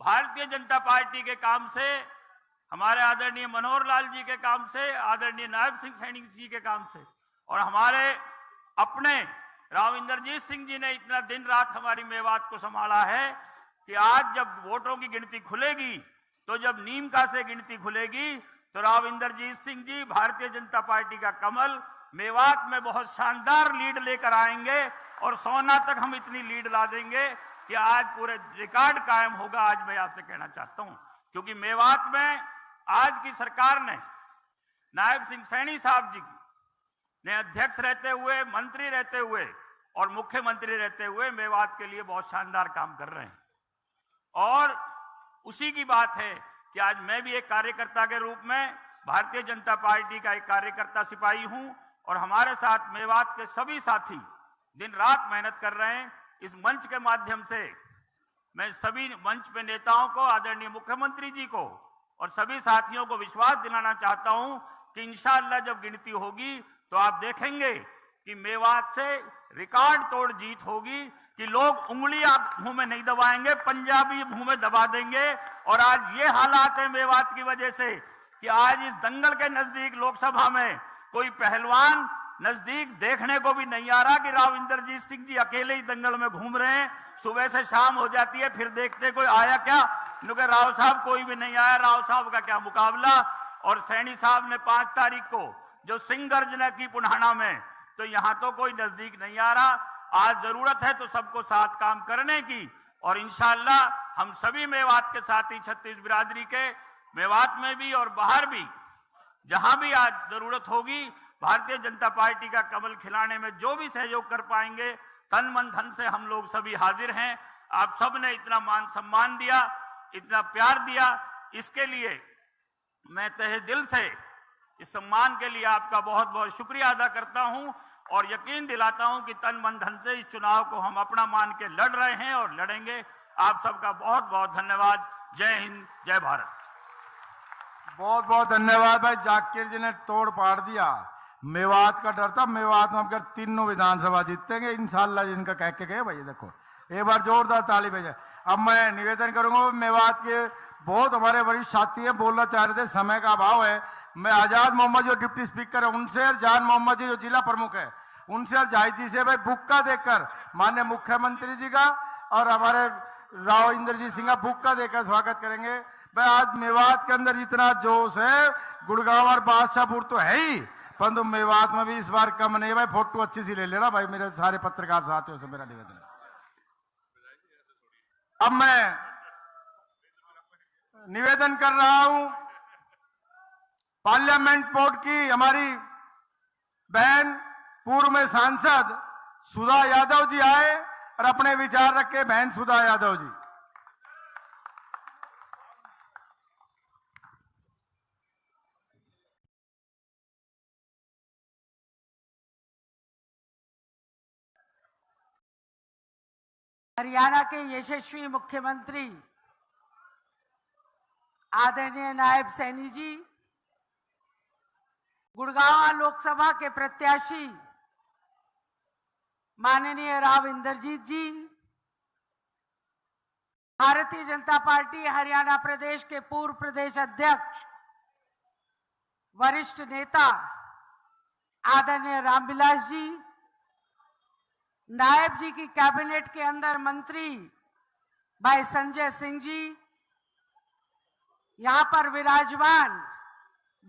भारतीय जनता पार्टी के काम से, हमारे आदरणीय मनोहर लाल जी के काम से, आदरणीय नायब सिंह सैनी जी के काम से, और हमारे अपने राव इंद्रजीत सिंह जी ने इतना दिन रात हमारी मेवात को संभाला है कि आज जब वोटों की गिनती खुलेगी, तो जब नीमका से गिनती खुलेगी, तो राव इंद्रजीत सिंह जी भारतीय जनता पार्टी का कमल मेवात में बहुत शानदार लीड लेकर आएंगे, और सोना तक हम इतनी लीड ला देंगे कि आज पूरे रिकॉर्ड कायम होगा। आज मैं आपसे कहना चाहता हूं, क्योंकि मेवात में आज की सरकार ने नायब सिंह सैनी साहब जी ने अध्यक्ष रहते हुए, मंत्री रहते हुए और मुख्यमंत्री रहते हुए मेवात के लिए बहुत शानदार काम कर रहे हैं। और उसी की बात है कि आज मैं भी एक कार्यकर्ता के रूप में भारतीय जनता पार्टी का एक कार्यकर्ता सिपाही हूं, और हमारे साथ मेवात के सभी साथी दिन रात मेहनत कर रहे हैं। इस मंच के माध्यम से मैं सभी मंच पे नेताओं को, आदरणीय मुख्यमंत्री जी को और सभी साथियों को विश्वास दिलाना चाहता हूं कि इंशाअल्लाह जब गिनती होगी तो आप देखेंगे कि मेवात से रिकॉर्ड तोड़ जीत होगी, कि लोग उंगलियां मुंह में नहीं दबाएंगे, पंजाबी मुंह में दबा देंगे। और आज ये हालात है मेवात की वजह से कि आज इस दंगल के नजदीक लोकसभा में कोई पहलवान नजदीक देखने को भी नहीं आ रहा कि राव इंद्रजीत सिंह जी अकेले ही दंगल में घूम रहे हैं। सुबह से शाम हो जाती है, फिर देखते कोई आया क्या, क्योंकि राव साहब कोई भी नहीं आया, राव साहब का क्या मुकाबला। और सैनी साहब ने 5 तारीख को जो सिंह गर्जना की पुनाना में, तो यहां तो कोई नजदीक नहीं आ रहा। आज जरूरत है तो सबको साथ काम करने की, और इंशाअल्लाह हम सभी मेवात के साथी 36 बिरादरी के, मेवात में भी और बाहर भी, जहां भी आज जरूरत होगी, भारतीय जनता पार्टी का कमल खिलाने में जो भी सहयोग कर पाएंगे, तन मन धन से हम लोग सभी हाजिर हैं। आप सब ने इतना मान सम्मान दिया, इतना प्यार दिया, इसके लिए मैं तहे दिल से इस सम्मान के लिए आपका बहुत बहुत शुक्रिया अदा करता हूं, और यकीन दिलाता हूं कि तन मन धन से इस चुनाव को हम अपना मान के लड़ रहे हैं और लड़ेंगे। आप सबका बहुत बहुत धन्यवाद। जय हिंद, जय भारत। बहुत बहुत धन्यवाद भाई। जाकिर जी ने तोड़ पाड़ दिया। मेवात का डर था, मेवात में हम तीनों विधानसभा जीतेंगे इंशाल्लाह, जिनका कह के गए भाई। देखो एक बार जोरदार ताली भेजे। अब मैं निवेदन करूंगा, मेवात के बहुत हमारे वरिष्ठ साथी हैं, बोलना चाह रहे थे, समय का अभाव है। मैं आजाद मोहम्मद जो डिप्टी स्पीकर है उनसे, और जान मोहम्मद जी जो जिला प्रमुख है उनसे, और जाहिद जी से भाई बुक्का देकर माननीय मुख्यमंत्री जी का और हमारे राव इंद्रजीत सिंह का बुक्का देकर स्वागत करेंगे। भाई आज मेवात के अंदर जितना जोश है, गुड़गांव और बादशाहपुर तो है ही, परंतु मेवात में भी इस बार कम नहीं। भाई फोटो अच्छी सी ले लेना भाई, मेरे सारे पत्रकार साथियों से मेरा निवेदन है। अब मैं निवेदन कर रहा हूं, पार्लियामेंट पोर्ट की हमारी बहन पूर्व में सांसद सुधा यादव जी आए और अपने विचार रखे। बहन सुधा यादव जी। हरियाणा के यशस्वी मुख्यमंत्री आदरणीय नायब सैनी जी, गुड़गांव लोकसभा के प्रत्याशी माननीय राव इंद्रजीत जी, भारतीय जनता पार्टी हरियाणा प्रदेश के पूर्व प्रदेश अध्यक्ष वरिष्ठ नेता आदरणीय रामविलास जी, नायब जी की कैबिनेट के अंदर मंत्री भाई संजय सिंह जी, यहां पर विराजमान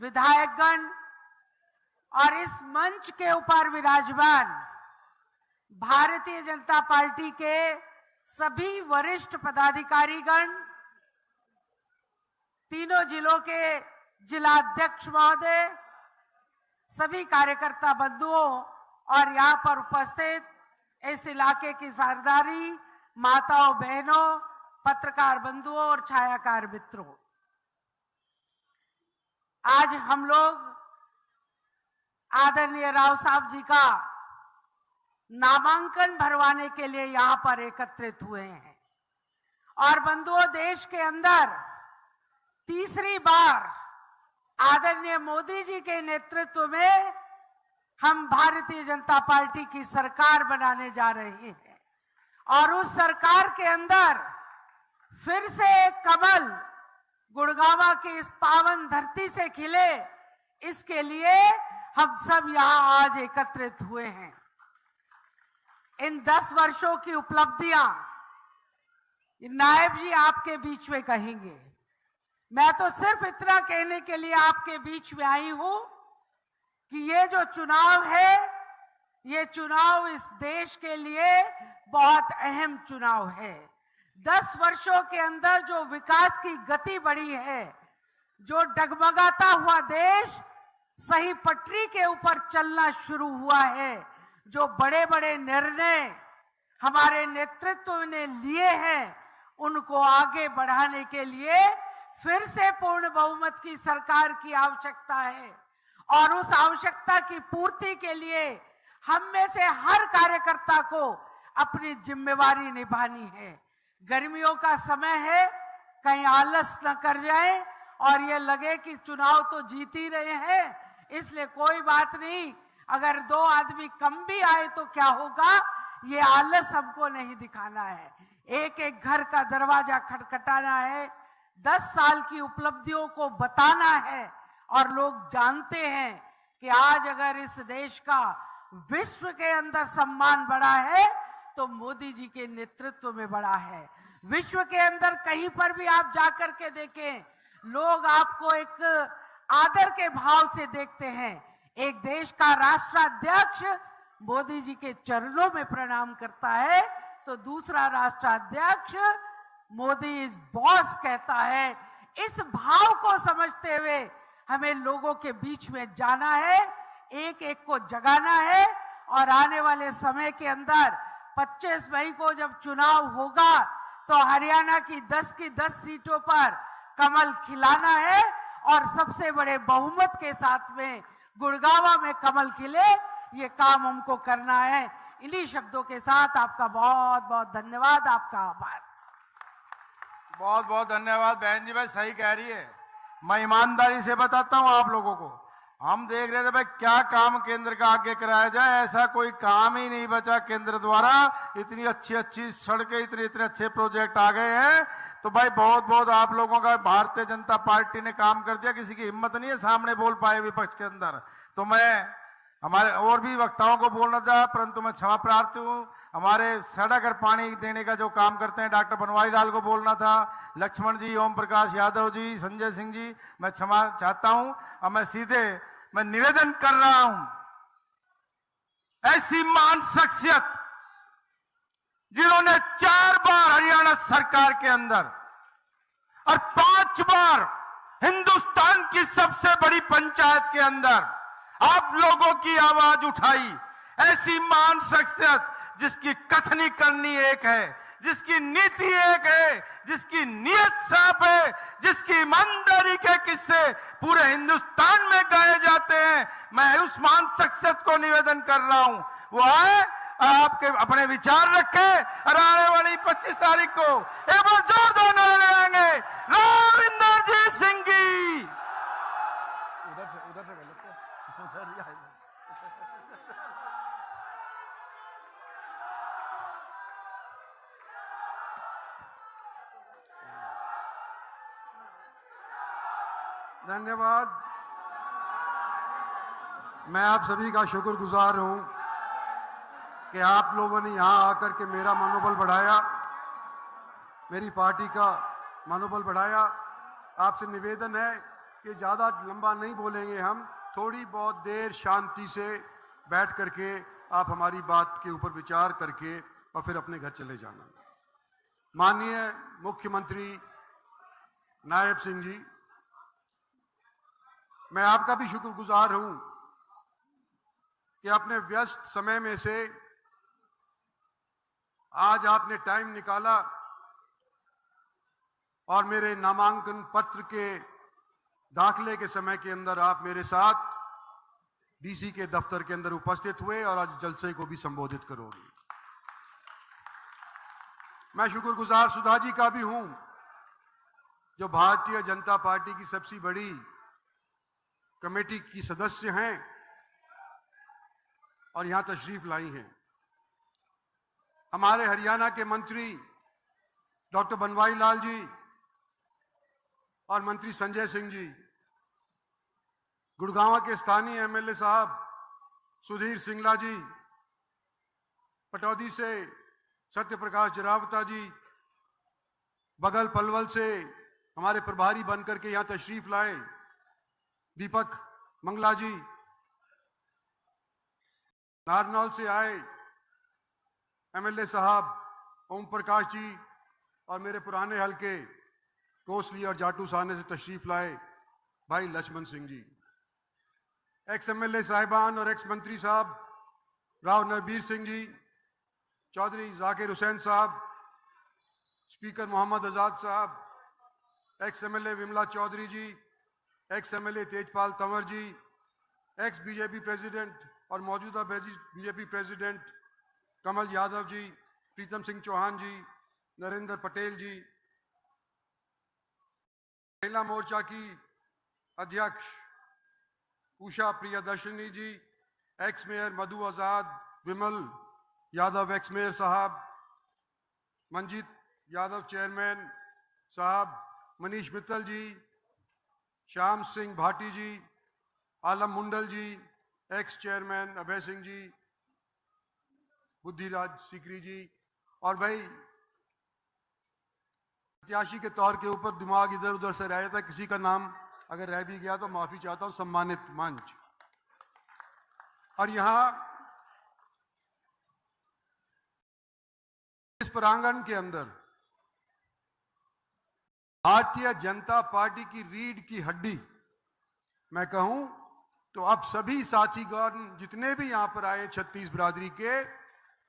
विधायकगण और इस मंच के ऊपर विराजमान भारतीय जनता पार्टी के सभी वरिष्ठ पदाधिकारीगण, तीनों जिलों के जिलाध्यक्ष महोदय, सभी कार्यकर्ता बंधुओं और यहां पर उपस्थित इस इलाके की सरदारी माताओं बहनों, पत्रकार बंधुओं और छायाकार मित्रों, आज हम लोग आदरणीय राव साहब जी का नामांकन भरवाने के लिए यहां पर एकत्रित हुए हैं। और बंधुओं, देश के अंदर तीसरी बार आदरणीय मोदी जी के नेतृत्व में हम भारतीय जनता पार्टी की सरकार बनाने जा रहे हैं और उस सरकार के अंदर फिर से एक कमल गुड़गांव की इस पावन धरती से खिले, इसके लिए हम सब यहां आज एकत्रित हुए हैं। इन 10 वर्षों की उपलब्धियां नायब जी आपके बीच में कहेंगे। मैं तो सिर्फ इतना कहने के लिए आपके बीच में आई हूं कि ये जो चुनाव है, ये चुनाव इस देश के लिए बहुत अहम चुनाव है। 10 वर्षों के अंदर जो विकास की गति बढ़ी है, जो डगमगाता हुआ देश सही पटरी के ऊपर चलना शुरू हुआ है, जो बड़े बड़े निर्णय हमारे नेतृत्व ने लिए हैं, उनको आगे बढ़ाने के लिए फिर से पूर्ण बहुमत की सरकार की आवश्यकता है। और उस आवश्यकता की पूर्ति के लिए हम में से हर कार्यकर्ता को अपनी जिम्मेवारी निभानी है। गर्मियों का समय है, कहीं आलस न कर जाए और ये लगे कि चुनाव तो जीत ही रहे हैं, इसलिए कोई बात नहीं, अगर 2 आदमी कम भी आए तो क्या होगा, ये आलस हमको नहीं दिखाना है। एक एक घर का दरवाजा खटखटाना है, 10 साल की उपलब्धियों को बताना है और लोग जानते हैं कि आज अगर इस देश का विश्व के अंदर सम्मान बढ़ा है तो मोदी जी के नेतृत्व में बढ़ा है। विश्व के अंदर कहीं पर भी आप जाकर के देखें, लोग आपको एक आदर के भाव से देखते हैं। एक देश का राष्ट्राध्यक्ष मोदी जी के चरणों में प्रणाम करता है तो दूसरा राष्ट्राध्यक्ष मोदी इज बॉस कहता है। इस भाव को समझते हुए हमें लोगों के बीच में जाना है, एक एक को जगाना है और आने वाले समय के अंदर 25 मई को जब चुनाव होगा तो हरियाणा की 10 सीटों पर कमल खिलाना है और सबसे बड़े बहुमत के साथ में गुड़गांव में कमल खिले, ये काम हमको करना है। इन्हीं शब्दों के साथ आपका बहुत बहुत धन्यवाद, आपका आभार। बहुत बहुत धन्यवाद बहन जी। भाई सही कह रही है। मैं ईमानदारी से बताता हूं आप लोगों को, हम देख रहे थे भाई क्या काम केंद्र का आगे कराया जाए, ऐसा कोई काम ही नहीं बचा केंद्र द्वारा। इतनी अच्छी अच्छी सड़कें, इतने इतने अच्छे प्रोजेक्ट आ गए हैं, तो भाई बहुत बहुत आप लोगों का भारतीय जनता पार्टी ने काम कर दिया। किसी की हिम्मत नहीं है सामने बोल पाए विपक्ष के अंदर। तो मैं हमारे और भी वक्ताओं को बोलना था, परंतु मैं क्षमा प्रार्थी हूँ। हमारे सड़क और पानी देने का जो काम करते हैं डॉक्टर बनवारी लाल को बोलना था, लक्ष्मण जी, ओम प्रकाश यादव जी, संजय सिंह जी, मैं क्षमा चाहता हूं। अब मैं सीधे निवेदन कर रहा हूं, ऐसी महान शख्सियत जिन्होंने 4 बार हरियाणा सरकार के अंदर और 5 बार हिंदुस्तान की सबसे बड़ी पंचायत के अंदर आप लोगों की आवाज उठाई, ऐसी महान शख्सियत जिसकी कथनी करनी एक है, जिसकी नीति एक है, जिसकी नीयत साफ है, जिसकी ईमानदारी के किस्से पूरे हिंदुस्तान में गाए जाते हैं। मैं उस महान शख्सियत को निवेदन कर रहा हूं, वो आए, आपके अपने विचार रखे और आने वाली 25 तारीख को एक बार जोरदार नारे लगाएंगे, राव इंदरजीत सिंह की। उधर से धन्यवाद। मैं आप सभी का शुक्रगुजार हूं कि आप लोगों ने यहां आकर के मेरा मनोबल बढ़ाया, मेरी पार्टी का मनोबल बढ़ाया। आपसे निवेदन है कि ज़्यादा लंबा नहीं बोलेंगे, हम थोड़ी बहुत देर शांति से बैठ करके आप हमारी बात के ऊपर विचार करके और फिर अपने घर चले जाना। माननीय मुख्यमंत्री नायब सिंह जी, मैं आपका भी शुक्रगुजार हूं कि अपने व्यस्त समय में से आज आपने टाइम निकाला और मेरे नामांकन पत्र के दाखिले के समय के अंदर आप मेरे साथ डीसी के दफ्तर के अंदर उपस्थित हुए और आज जलसे को भी संबोधित करोगे। मैं शुक्रगुजार सुधा जी का भी हूं, जो भारतीय जनता पार्टी की सबसे बड़ी कमेटी की सदस्य हैं और यहां तशरीफ लाई हैं। हमारे हरियाणा के मंत्री डॉक्टर बनवारी लाल जी और मंत्री संजय सिंह जी, गुड़गांव के स्थानीय एमएलए साहब सुधीर सिंगला जी, पटौदी से सत्यप्रकाश जरावता जी, बगल पलवल से हमारे प्रभारी बनकर के यहां तशरीफ लाए दीपक मंगला जी, नारनौल से आए एमएलए साहब ओम प्रकाश जी और मेरे पुराने हलके कोसली और जाटू साहने से तशरीफ लाए भाई लक्ष्मण सिंह जी, एक्स एमएलए साहिबान और एक्स मंत्री साहब राव नरबीर सिंह जी, चौधरी जाकिर हुसैन साहब, स्पीकर मोहम्मद आजाद साहब, एक्स एमएलए विमला चौधरी जी, ex MLA Tejpal Tanwar ji, x BJP president और मौजूदा बीजेपी प्रेसिडेंट कमल यादव जी, प्रीतम सिंह चौहान जी, नरेंद्र पटेल जी, महिला मोर्चा की अध्यक्ष उषा प्रियदर्शनी जी, एक्स मेयर मधु आजाद, विमल यादव एक्स मेयर साहब, मंजीत यादव चेयरमैन साहब, मनीष मित्तल जी, श्याम सिंह भाटी जी, आलम मुंडल जी, एक्स चेयरमैन अभय सिंह जी, बुद्धिराज सीकरी जी, और भाई प्रत्याशी के तौर के ऊपर दिमाग इधर उधर से रह जाता है, किसी का नाम अगर रह भी गया तो माफी चाहता हूं, सम्मानित मंच। और यहां इस प्रांगण के अंदर भारतीय जनता पार्टी की रीढ़ की हड्डी मैं कहूं तो अब सभी साथीगण जितने भी यहां पर आए छत्तीस बिरादरी के,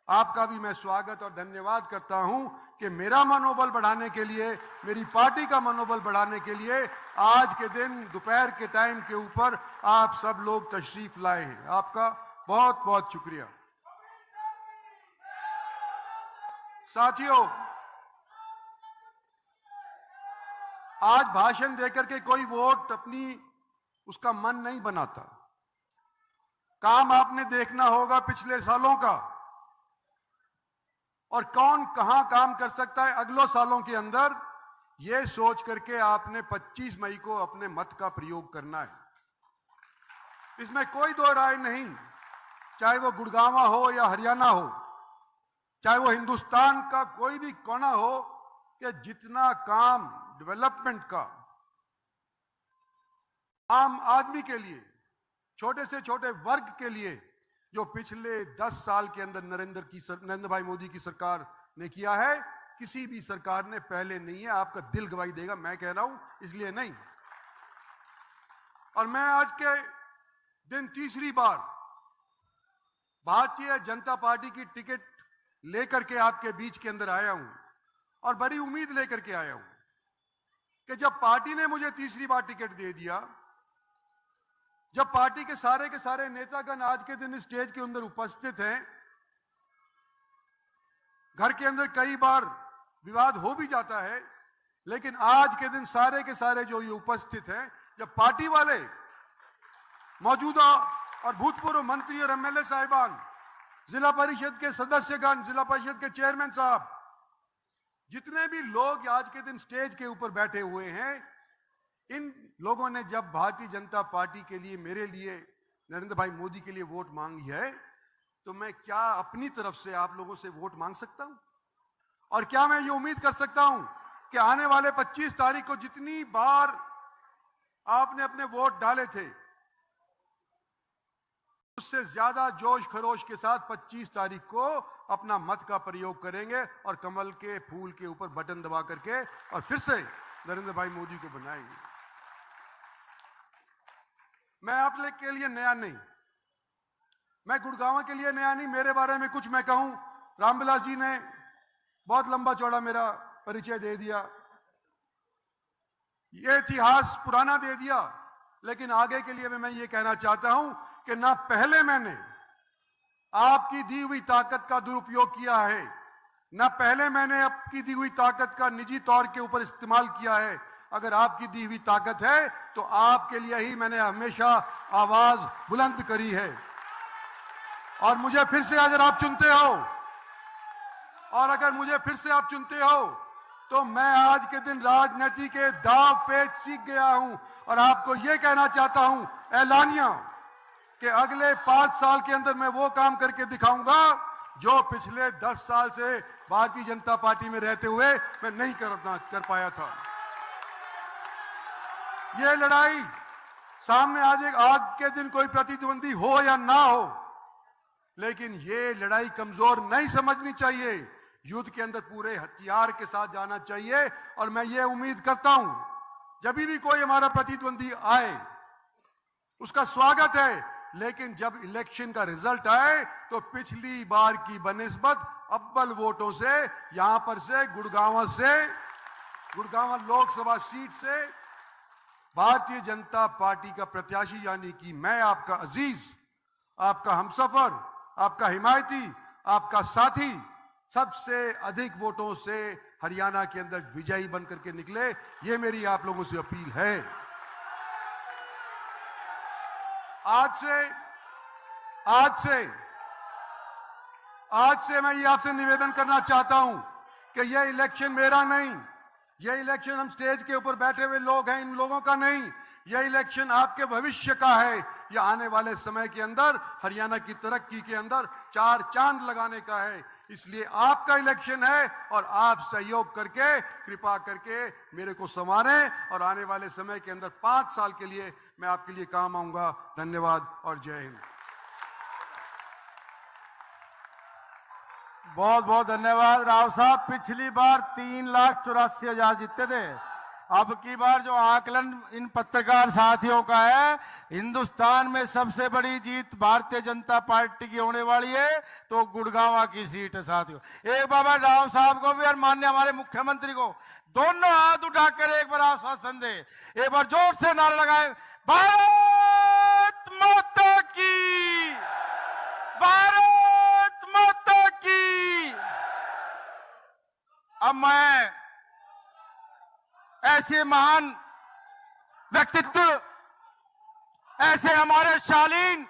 आपका भी मैं स्वागत और धन्यवाद करता हूं कि मेरा मनोबल बढ़ाने के लिए, मेरी पार्टी का मनोबल बढ़ाने के लिए आज के दिन दोपहर के टाइम के ऊपर आप सब लोग तशरीफ लाए हैं। आपका बहुत बहुत शुक्रिया। साथियों, आज भाषण देकर के कोई वोट अपनी उसका मन नहीं बनाता। काम आपने देखना होगा पिछले सालों का और कौन कहां काम कर सकता है अगले सालों के अंदर, यह सोच करके आपने 25 मई को अपने मत का प्रयोग करना है। इसमें कोई दो राय नहीं। चाहे वो गुड़गांवा हो या हरियाणा हो, चाहे वो हिंदुस्तान का कोई भी कोना हो, कि जितना काम डेवलपमेंट का आम आदमी के लिए, छोटे से छोटे वर्ग के लिए जो पिछले 10 साल के अंदर नरेंद्र भाई मोदी की सरकार ने किया है, किसी भी सरकार ने पहले नहीं है। आपका दिल गवाही देगा, मैं कह रहा हूं इसलिए नहीं। और मैं आज के दिन तीसरी बार भारतीय जनता पार्टी की टिकट लेकर के आपके बीच के अंदर आया हूं, और बड़ी उम्मीद लेकर के आया हूं कि जब पार्टी ने मुझे तीसरी बार टिकट दे दिया, जब पार्टी के सारे नेतागण आज के दिन स्टेज के अंदर उपस्थित हैं, घर के अंदर कई बार विवाद हो भी जाता है, लेकिन आज के दिन सारे के सारे जो ये उपस्थित हैं, जब पार्टी वाले, मौजूदा और भूतपूर्व मंत्री और एमएलए साहिबान, जिला परिषद के सदस्यगण, जिला परिषद के चेयरमैन साहब, जितने भी लोग आज के दिन स्टेज के ऊपर बैठे हुए हैं, इन लोगों ने जब भारतीय जनता पार्टी के लिए, मेरे लिए, नरेंद्र भाई मोदी के लिए वोट मांगी है, तो मैं क्या अपनी तरफ से आप लोगों से वोट मांग सकता हूं? और क्या मैं ये उम्मीद कर सकता हूं कि आने वाले 25 तारीख को जितनी बार आपने अपने वोट डाले थे, उससे ज्यादा जोश खरोश के साथ 25 तारीख को अपना मत का प्रयोग करेंगे और कमल के फूल के ऊपर बटन दबा करके और फिर से नरेंद्र भाई मोदी को बनाएंगे। मैं आप लोग के लिए नया नहीं, मैं गुड़गांव के लिए नया नहीं। मेरे बारे में कुछ मैं कहूं, रामविलास जी ने बहुत लंबा चौड़ा मेरा परिचय दे दिया, ये इतिहास पुराना दे दिया, लेकिन आगे के लिए मैं ये कहना चाहता हूं कि ना पहले मैंने आपकी दी हुई ताकत का दुरुपयोग किया है, ना पहले मैंने आपकी दी हुई ताकत का निजी तौर के ऊपर इस्तेमाल किया है। अगर आपकी दी हुई ताकत है तो आपके लिए ही मैंने हमेशा आवाज बुलंद करी है। और मुझे फिर से अगर आप चुनते हो, और अगर मुझे फिर से आप चुनते हो, तो मैं आज के दिन राजनीति के दाव पेच सीख गया हूं और आपको यह कहना चाहता हूं ऐलानिया कि अगले 5 साल के अंदर मैं वो काम करके दिखाऊंगा जो पिछले 10 साल से भारतीय जनता पार्टी में रहते हुए मैं नहीं कर पाया था। ये लड़ाई सामने आज के दिन कोई प्रतिद्वंदी हो या ना हो, लेकिन ये लड़ाई कमजोर नहीं समझनी चाहिए। युद्ध के अंदर पूरे हथियार के साथ जाना चाहिए। और मैं ये उम्मीद करता हूं जब भी कोई हमारा प्रतिद्वंदी आए उसका स्वागत है, लेकिन जब इलेक्शन का रिजल्ट आए तो पिछली बार की बनिस्बत अव्वल वोटों से यहां पर से गुड़गांव लोकसभा सीट से भारतीय जनता पार्टी का प्रत्याशी यानी कि मैं, आपका अजीज, आपका हमसफर, आपका हिमायती, आपका साथी, सबसे अधिक वोटों से हरियाणा के अंदर विजयी बनकर के निकले। ये मेरी आप लोगों से अपील है। आज से मैं ये आपसे निवेदन करना चाहता हूं कि यह इलेक्शन मेरा नहीं, यह इलेक्शन हम स्टेज के ऊपर बैठे हुए लोग हैं इन लोगों का नहीं, यह इलेक्शन आपके भविष्य का है। यह आने वाले समय के अंदर हरियाणा की तरक्की के अंदर 4 चांद लगाने का है। इसलिए आपका इलेक्शन है और आप सहयोग करके, कृपा करके मेरे को संवारें और आने वाले समय के अंदर 5 साल के लिए मैं आपके लिए काम आऊंगा। धन्यवाद और जय हिंद। बहुत बहुत धन्यवाद राव साहब। पिछली बार 3,84,000 जीते थे, अब की बार जो आकलन इन पत्रकार साथियों का है, हिंदुस्तान में सबसे बड़ी जीत भारतीय जनता पार्टी की होने वाली है, तो गुड़गांव की सीट है साथियों। एक बाबा राव साहब को भी और माननीय हमारे मुख्यमंत्री को दोनों हाथ उठाकर एक बार आश्वासन दे, एक बार जोर से नारा लगाए, भारत माता की, भारत माता की। अब मैं ऐसे महान व्यक्तित्व, ऐसे हमारे शालीन,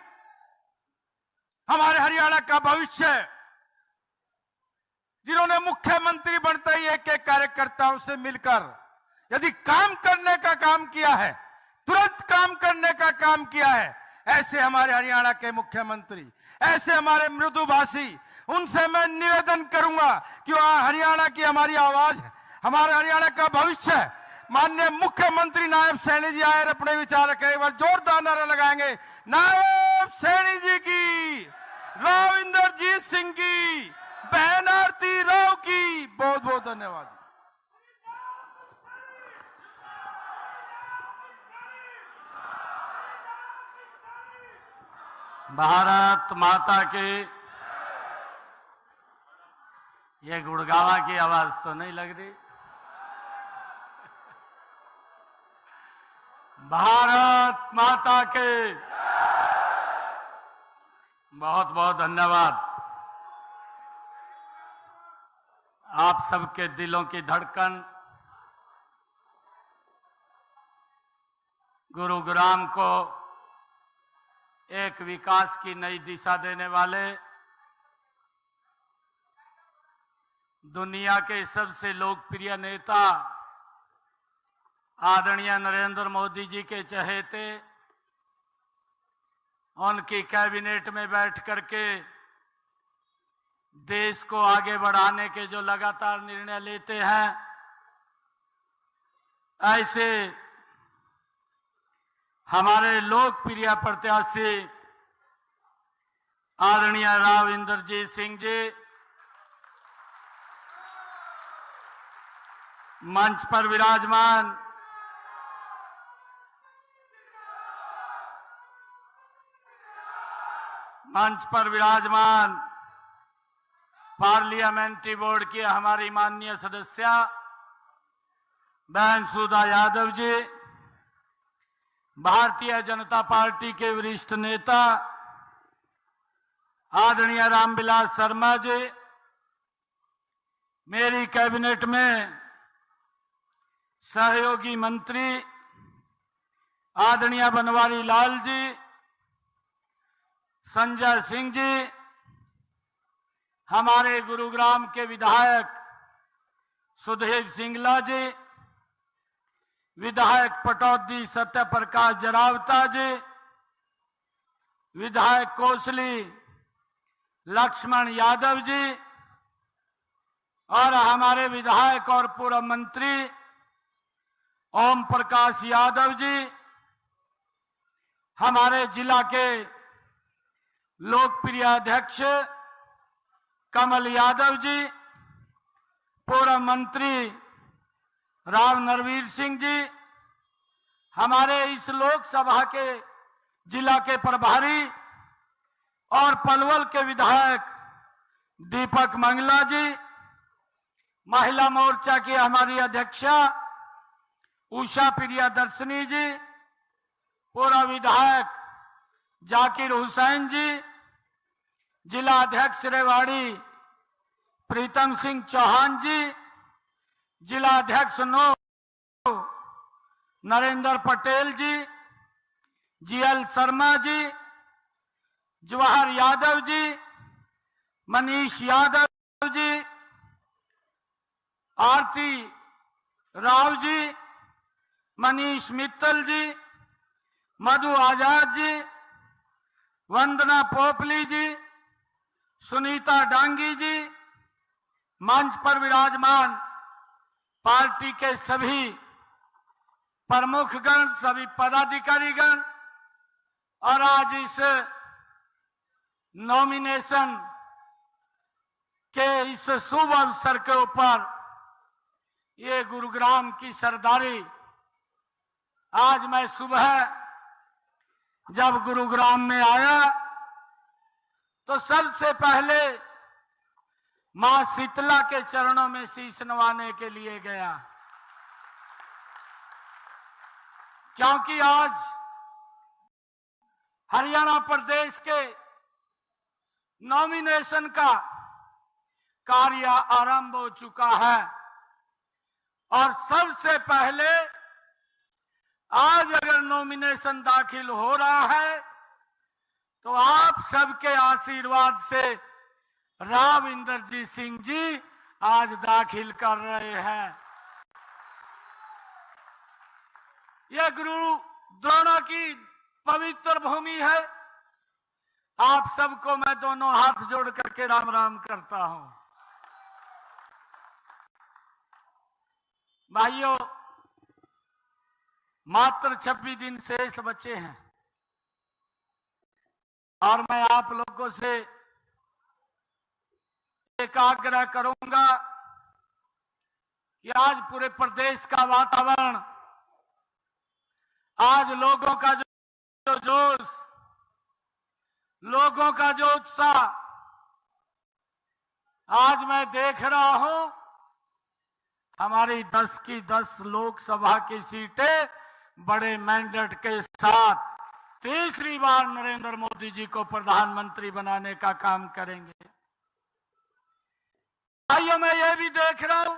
हमारे हरियाणा का भविष्य, जिन्होंने मुख्यमंत्री बनते ही एक एक कार्यकर्ताओं से मिलकर यदि काम करने का काम किया है, तुरंत काम करने का काम किया है, ऐसे हमारे हरियाणा के मुख्यमंत्री, ऐसे हमारे मृदुभाषी, उनसे मैं निवेदन करूंगा कि वह हरियाणा की हमारी आवाज है, हमारे हरियाणा का भविष्य है। माननीय मुख्यमंत्री नायब सैनी जी आए, अपने विचार रखे, एक बार जोरदार नारा लगाएंगे, नायब सैनी जी की, राव इंद्रजीत सिंह की, बहन आरती राव की। बहुत बहुत धन्यवाद। भारत माता की। ये गुड़गावा की आवाज तो नहीं लग रही। भारत माता के बहुत बहुत धन्यवाद। आप सबके दिलों की धड़कन गुरुग्राम को एक विकास की नई दिशा देने वाले दुनिया के सबसे लोकप्रिय नेता आदरणीय नरेंद्र मोदी जी के चहेते, उनकी कैबिनेट में बैठ करके देश को आगे बढ़ाने के जो लगातार निर्णय लेते हैं, ऐसे हमारे लोकप्रिय प्रत्याशी आदरणीय राव इंद्रजीत सिंह जी मंच पर विराजमान। मंच पर विराजमान पार्लियामेंट्री बोर्ड की हमारी माननीय सदस्य बहन सुधा यादव जी, भारतीय जनता पार्टी के वरिष्ठ नेता आदरणीय रामविलास शर्मा जी, मेरी कैबिनेट में सहयोगी मंत्री आदरणीय बनवारी लाल जी, संजय सिंह जी, हमारे गुरुग्राम के विधायक सुधीर सिंगला जी, विधायक पटौदी सत्य प्रकाश जरावता जी, विधायक कोसली लक्ष्मण यादव जी और हमारे विधायक और पूर्व मंत्री ओम प्रकाश यादव जी, हमारे जिला के लोकप्रिय अध्यक्ष कमल यादव जी, पूर्व मंत्री राव नरवीर सिंह जी, हमारे इस लोकसभा के जिला के प्रभारी और पलवल के विधायक दीपक मंगला जी, महिला मोर्चा की हमारी अध्यक्षा उषा प्रियदर्शनी जी, पूर्व विधायक जाकिर हुसैन जी, जिला अध्यक्ष रेवाड़ी प्रीतम सिंह चौहान जी, जिला अध्यक्ष नरेंद्र पटेल जी, जीएल शर्मा जी, जवाहर यादव जी, मनीष यादव जी, आरती राव जी, मनीष मित्तल जी, मधु आजाद जी, वंदना पोपली जी, सुनीता डांगी जी, मंच पर विराजमान पार्टी के सभी प्रमुखगण, सभी पदाधिकारीगण और आज इस नॉमिनेशन के इस शुभ अवसर के ऊपर ये गुरुग्राम की सरदारी। आज मैं सुबह जब गुरुग्राम में आया तो सबसे पहले मां शीतला के चरणों में शीश नवाने के लिए गया, क्योंकि आज हरियाणा प्रदेश के नॉमिनेशन का कार्य आरंभ हो चुका है और सबसे पहले आज अगर नॉमिनेशन दाखिल हो रहा है तो आप सबके आशीर्वाद से राव इंद्रजीत सिंह जी आज दाखिल कर रहे हैं। यह गुरु द्रोणों की पवित्र भूमि है। आप सबको मैं दोनों हाथ जोड़ करके राम राम करता हूं। भाइयों, मात्र 26 दिन शेष बचे हैं और मैं आप लोगों से एक आग्रह करूंगा कि आज पूरे प्रदेश का वातावरण, आज लोगों का जो जोश, लोगों का जो उत्साह, आज मैं देख रहा हूं हमारी 10 की 10 लोकसभा की सीटें बड़े मैंडेट के साथ तीसरी बार नरेंद्र मोदी जी को प्रधानमंत्री बनाने का काम करेंगे। भाइयों, मैं ये भी देख रहा हूं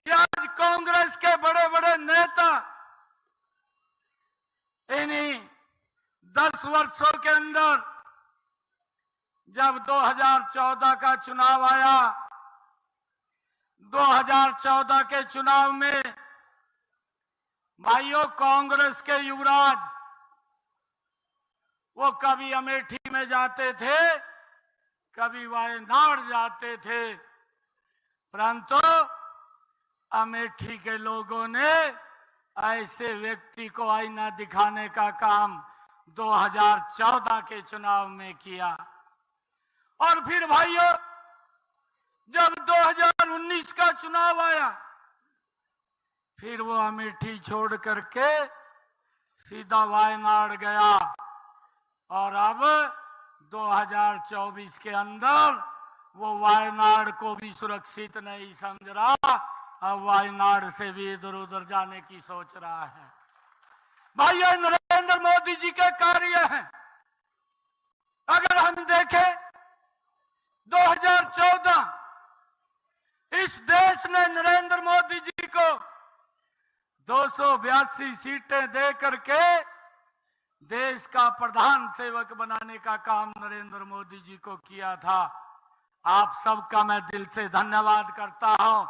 कि आज कांग्रेस के बड़े बड़े नेता इन्हीं 10 वर्षों के अंदर, जब 2014 का चुनाव आया, 2014 के चुनाव में भाइयों कांग्रेस के युवराज वो कभी अमेठी में जाते थे, कभी वायनाड जाते थे, परंतु अमेठी के लोगों ने ऐसे व्यक्ति को आईना दिखाने का काम 2014 के चुनाव में किया। और फिर भाइयों, जब 2019 का चुनाव आया, फिर वो अमेठी छोड़ करके सीधा वायनाड गया और अब 2024 के अंदर वो वायनाड को भी सुरक्षित नहीं समझ रहा, अब वायनाड से भी इधर उधर जाने की सोच रहा है। भाइयों, नरेंद्र मोदी जी के कार्य हैं। अगर हम देखें 2014 इस देश ने नरेंद्र मोदी जी को 282 सीटें दे करके देश का प्रधान सेवक बनाने का काम नरेंद्र मोदी जी को किया था। आप सबका मैं दिल से धन्यवाद करता हूं।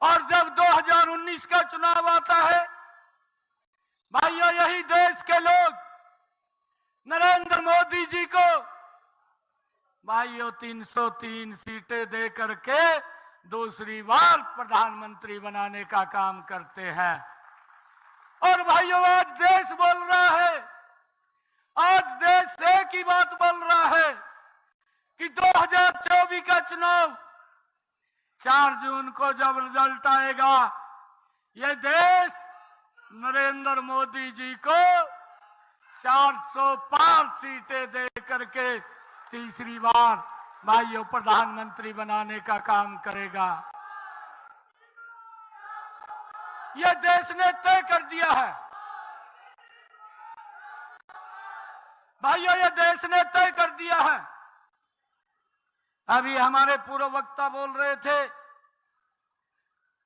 और जब 2019 का चुनाव आता है, भाइयों, यही देश के लोग नरेंद्र मोदी जी को भाइयों 303 सीटें दे करके दूसरी बार प्रधानमंत्री बनाने का काम करते हैं। और भाइयों, आज देश बोल रहा है, आज देश एक ही बात बोल रहा है कि 2024 का चुनाव 4 जून को जब रिजल्ट आएगा, ये देश नरेंद्र मोदी जी को 405 सीटें दे करके तीसरी बार भाइयों प्रधानमंत्री बनाने का काम करेगा। यह देश ने तय कर दिया है। भाइयों, यह देश ने तय कर दिया है। अभी हमारे पूर्व वक्ता बोल रहे थे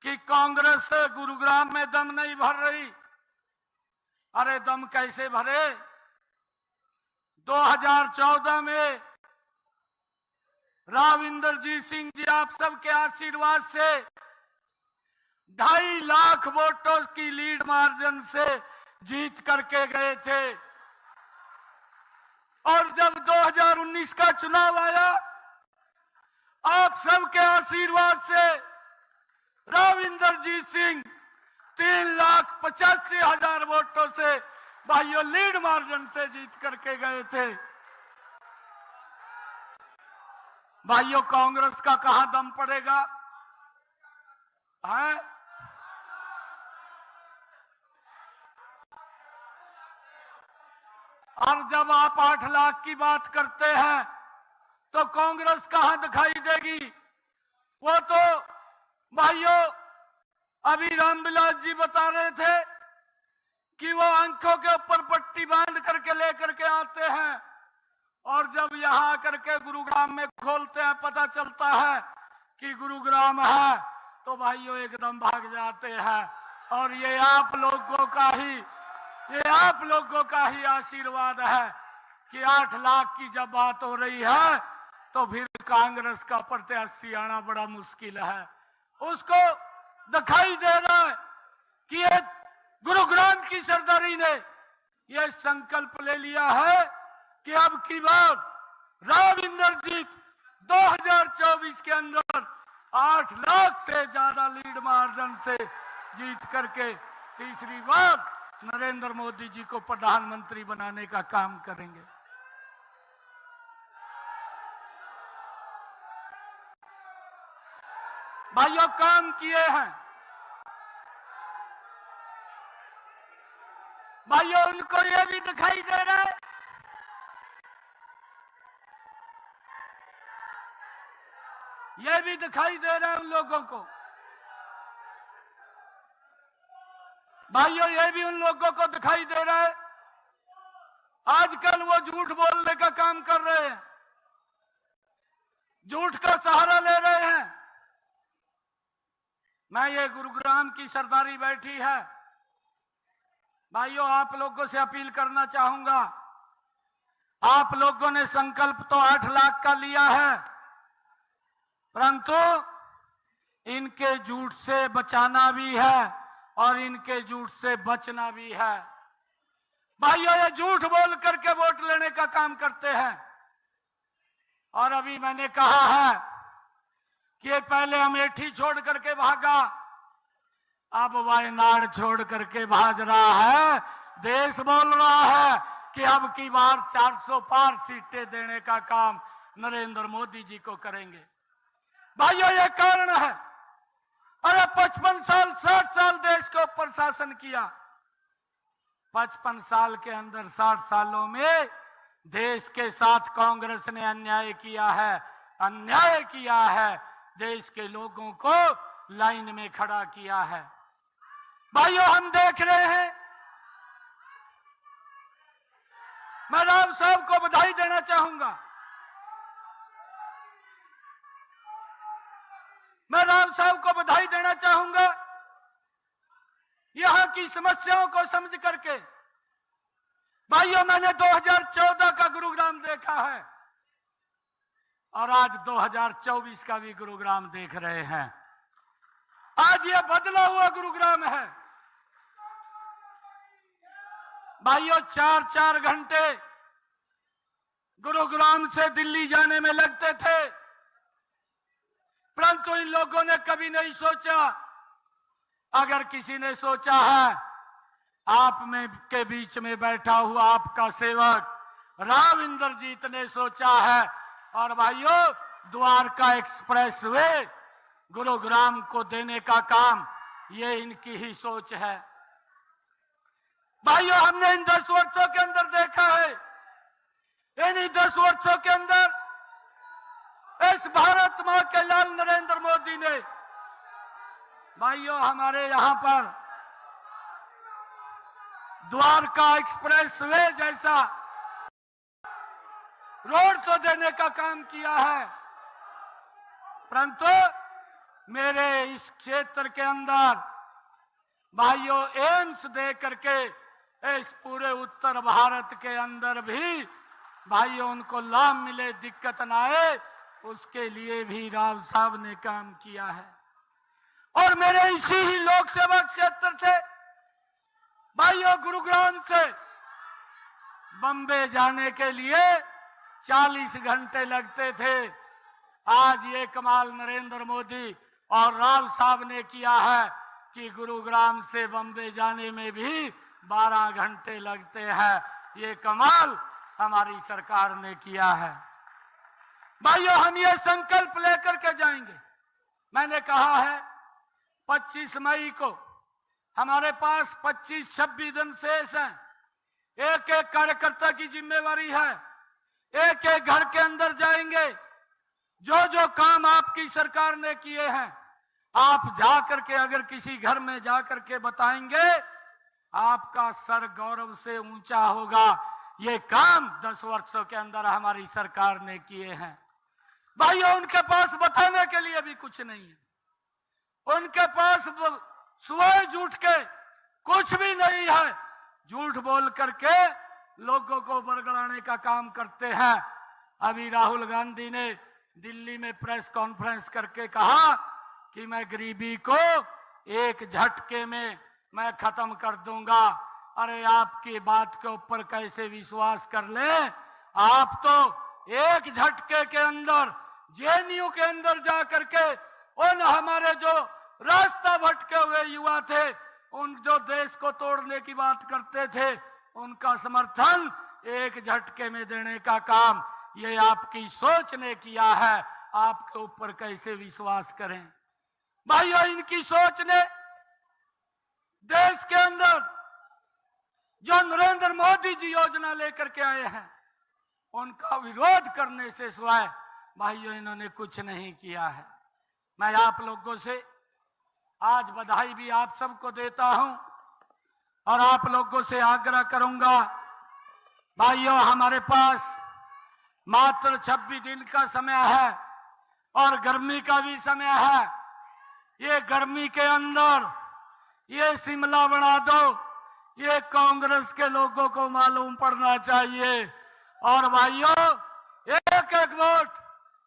कि कांग्रेस गुरुग्राम में दम नहीं भर रही। अरे दम कैसे भरे? 2014 में राव इंदरजीत सिंह जी आप सबके आशीर्वाद से 2.5 लाख वोटों की लीड मार्जिन से जीत करके गए थे। और जब 2019 का चुनाव आया, आप सबके आशीर्वाद से राव इंदरजीत सिंह 3,85,000 वोटों से भाइयों लीड मार्जिन से जीत करके गए थे। भाइयों, कांग्रेस का कहां दम पड़ेगा? है? और जब आप 8 लाख की बात करते हैं तो कांग्रेस कहां दिखाई देगी? वो तो भाइयों अभी रामविलास जी बता रहे थे कि वो आंखों के ऊपर पट्टी बांध करके लेकर के आते हैं और जब यहां आकर के गुरुग्राम में खोलते हैं, पता चलता है कि गुरुग्राम है, तो भाइयों एकदम भाग जाते हैं। और ये आप लोगों का ही आशीर्वाद है कि 8 लाख की जब बात हो रही है तो फिर कांग्रेस का प्रत्याशी आना बड़ा मुश्किल है। उसको दिखाई दे रहा है कि एक गुरुग्राम की सरदारी ने ये संकल्प ले लिया है कि अब की बार राव इंद्रजीत 2024 के अंदर 8 लाख से ज्यादा लीड मार्जिन से जीत करके तीसरी बार नरेंद्र मोदी जी को प्रधानमंत्री बनाने का काम करेंगे। भाइयों, काम किए हैं भाइयों, उनको ये भी दिखाई दे रहा है ये भी दिखाई दे रहा है उन लोगों को। भाइयों, ये भी उन लोगों को दिखाई दे रहा है आजकल वो झूठ बोलने का काम कर रहे हैं, झूठ का सहारा ले रहे हैं। मैं ये गुरुग्राम की सरदारी बैठी है, भाइयों आप लोगों से अपील करना चाहूंगा, आप लोगों ने संकल्प तो 8 लाख का लिया है, परंतु इनके झूठ से बचाना भी है और इनके झूठ से बचना भी है। भाइयों, ये झूठ बोल करके वोट लेने का काम करते हैं। और अभी मैंने कहा है कि पहले अमेठी छोड़ करके भागा, अब वायनाड छोड़ करके भाग रहा है। देश बोल रहा है कि अब की बार 400 पार सीटें देने का काम नरेंद्र मोदी जी को करेंगे। भाइयों, ये कारण है, अरे 55 साल 60 साल देश के ऊपर शासन किया, 55 साल के अंदर 60 सालों में देश के साथ कांग्रेस ने अन्याय किया है, देश के लोगों को लाइन में खड़ा किया है। भाइयों, हम देख रहे हैं, मैं राम साहब को बधाई देना चाहूंगा, मैं राम साहब को बधाई देना चाहूंगा, यहां की समस्याओं को समझ करके। भाइयों, मैंने 2014 का गुरुग्राम देखा है और आज 2024 का भी गुरुग्राम देख रहे हैं। आज यह बदला हुआ गुरुग्राम है। भाइयों, 4-4 घंटे गुरुग्राम से दिल्ली जाने में लगते थे, परंतु इन लोगों ने कभी नहीं सोचा, अगर किसी ने सोचा है, आप में के बीच में बैठा हुआ आपका सेवक राव इंद्रजीत ने सोचा है। और भाइयों, द्वारका एक्सप्रेस वे गुरुग्राम को देने का काम ये इनकी ही सोच है। भाइयों, हमने इन 10 वर्षों के अंदर देखा है, इन्हीं 10 वर्षों के अंदर इस भारत मां के लाल नरेंद्र मोदी ने भाइयों हमारे यहां पर द्वारका एक्सप्रेस वे जैसा रोड तो देने का काम किया है, परंतु मेरे इस क्षेत्र के अंदर भाइयों एम्स दे करके इस पूरे उत्तर भारत के अंदर भी भाइयों उनको लाभ मिले, दिक्कत ना आए, उसके लिए भी राव साहब ने काम किया है। और मेरे इसी ही लोकसभा क्षेत्र से भाइयों गुरुग्राम से बम्बे जाने के लिए 40 घंटे लगते थे, आज ये कमाल नरेंद्र मोदी और राव साहब ने किया है कि गुरुग्राम से बम्बे जाने में भी 12 घंटे लगते हैं। ये कमाल हमारी सरकार ने किया है। भाइयों, हम ये संकल्प लेकर के जाएंगे। मैंने कहा है 25 मई को हमारे पास 25-26 दिन शेष हैं। एक एक कार्यकर्ता की जिम्मेवारी है, एक एक घर के अंदर जाएंगे, जो जो काम आपकी सरकार ने किए हैं आप जा करके अगर किसी घर में जा करके बताएंगे, आपका सर गौरव से ऊंचा होगा। ये काम 10 वर्षों के अंदर हमारी सरकार ने किए हैं। भाइयों, उनके पास बताने के लिए भी कुछ नहीं है, उनके पास सुवाए झूठ के कुछ भी नहीं है। झूठ बोल करके लोगों को बरगड़ाने का काम करते हैं। अभी राहुल गांधी ने दिल्ली में प्रेस कॉन्फ्रेंस करके कहा कि मैं गरीबी को एक झटके में मैं खत्म कर दूंगा। अरे आपकी बात के ऊपर कैसे विश्वास कर ले? आप तो एक झटके के अंदर जेएनयू के अंदर जा करके उन हमारे जो रास्ता भटके हुए युवा थे, उन जो देश को तोड़ने की बात करते थे, उनका समर्थन एक झटके में देने का काम ये आपकी सोच ने किया है। आपके ऊपर कैसे विश्वास करें? भाइयों, इनकी सोच ने देश के अंदर जो नरेंद्र मोदी जी योजना लेकर के आए हैं, उनका विरोध करने से सिवाय भाइयों इन्होंने कुछ नहीं किया है। मैं आप लोगों से आज बधाई भी आप सबको देता हूं और आप लोगों से आग्रह करूंगा, भाइयों हमारे पास मात्र 26 दिन का समय है और गर्मी का भी समय है। ये गर्मी के अंदर ये शिमला बना दो, ये कांग्रेस के लोगों को मालूम पड़ना चाहिए। और भाइयों, एक एक वोट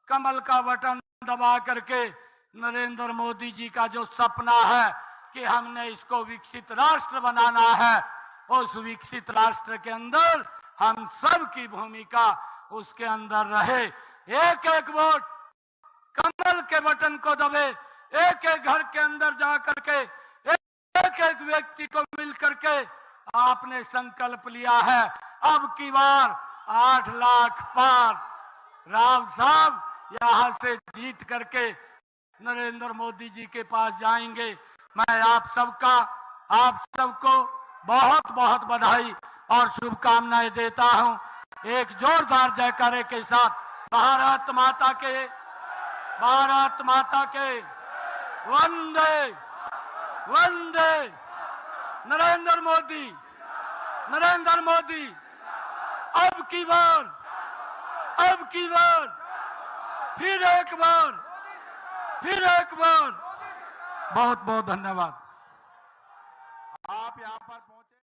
कमल का बटन दबा करके नरेंद्र मोदी जी का जो सपना है कि हमने इसको विकसित राष्ट्र बनाना है, उस विकसित राष्ट्र के अंदर हम सब की भूमिका उसके अंदर रहे। एक एक वोट कमल के बटन को दबे, एक एक घर के अंदर जा करके एक एक व्यक्ति को मिल करके आपने संकल्प लिया है, अब की बार 8 लाख पार। राव साहब यहां से जीत करके नरेंद्र मोदी जी के पास जाएंगे। मैं आप सबको बहुत बहुत बधाई और शुभकामनाएं देता हूं। एक जोरदार जयकारे के साथ भारत माता के वंदे वंदे नरेंद्र मोदी अब की बार फिर एक बार बहुत बहुत धन्यवाद। आप यहाँ पर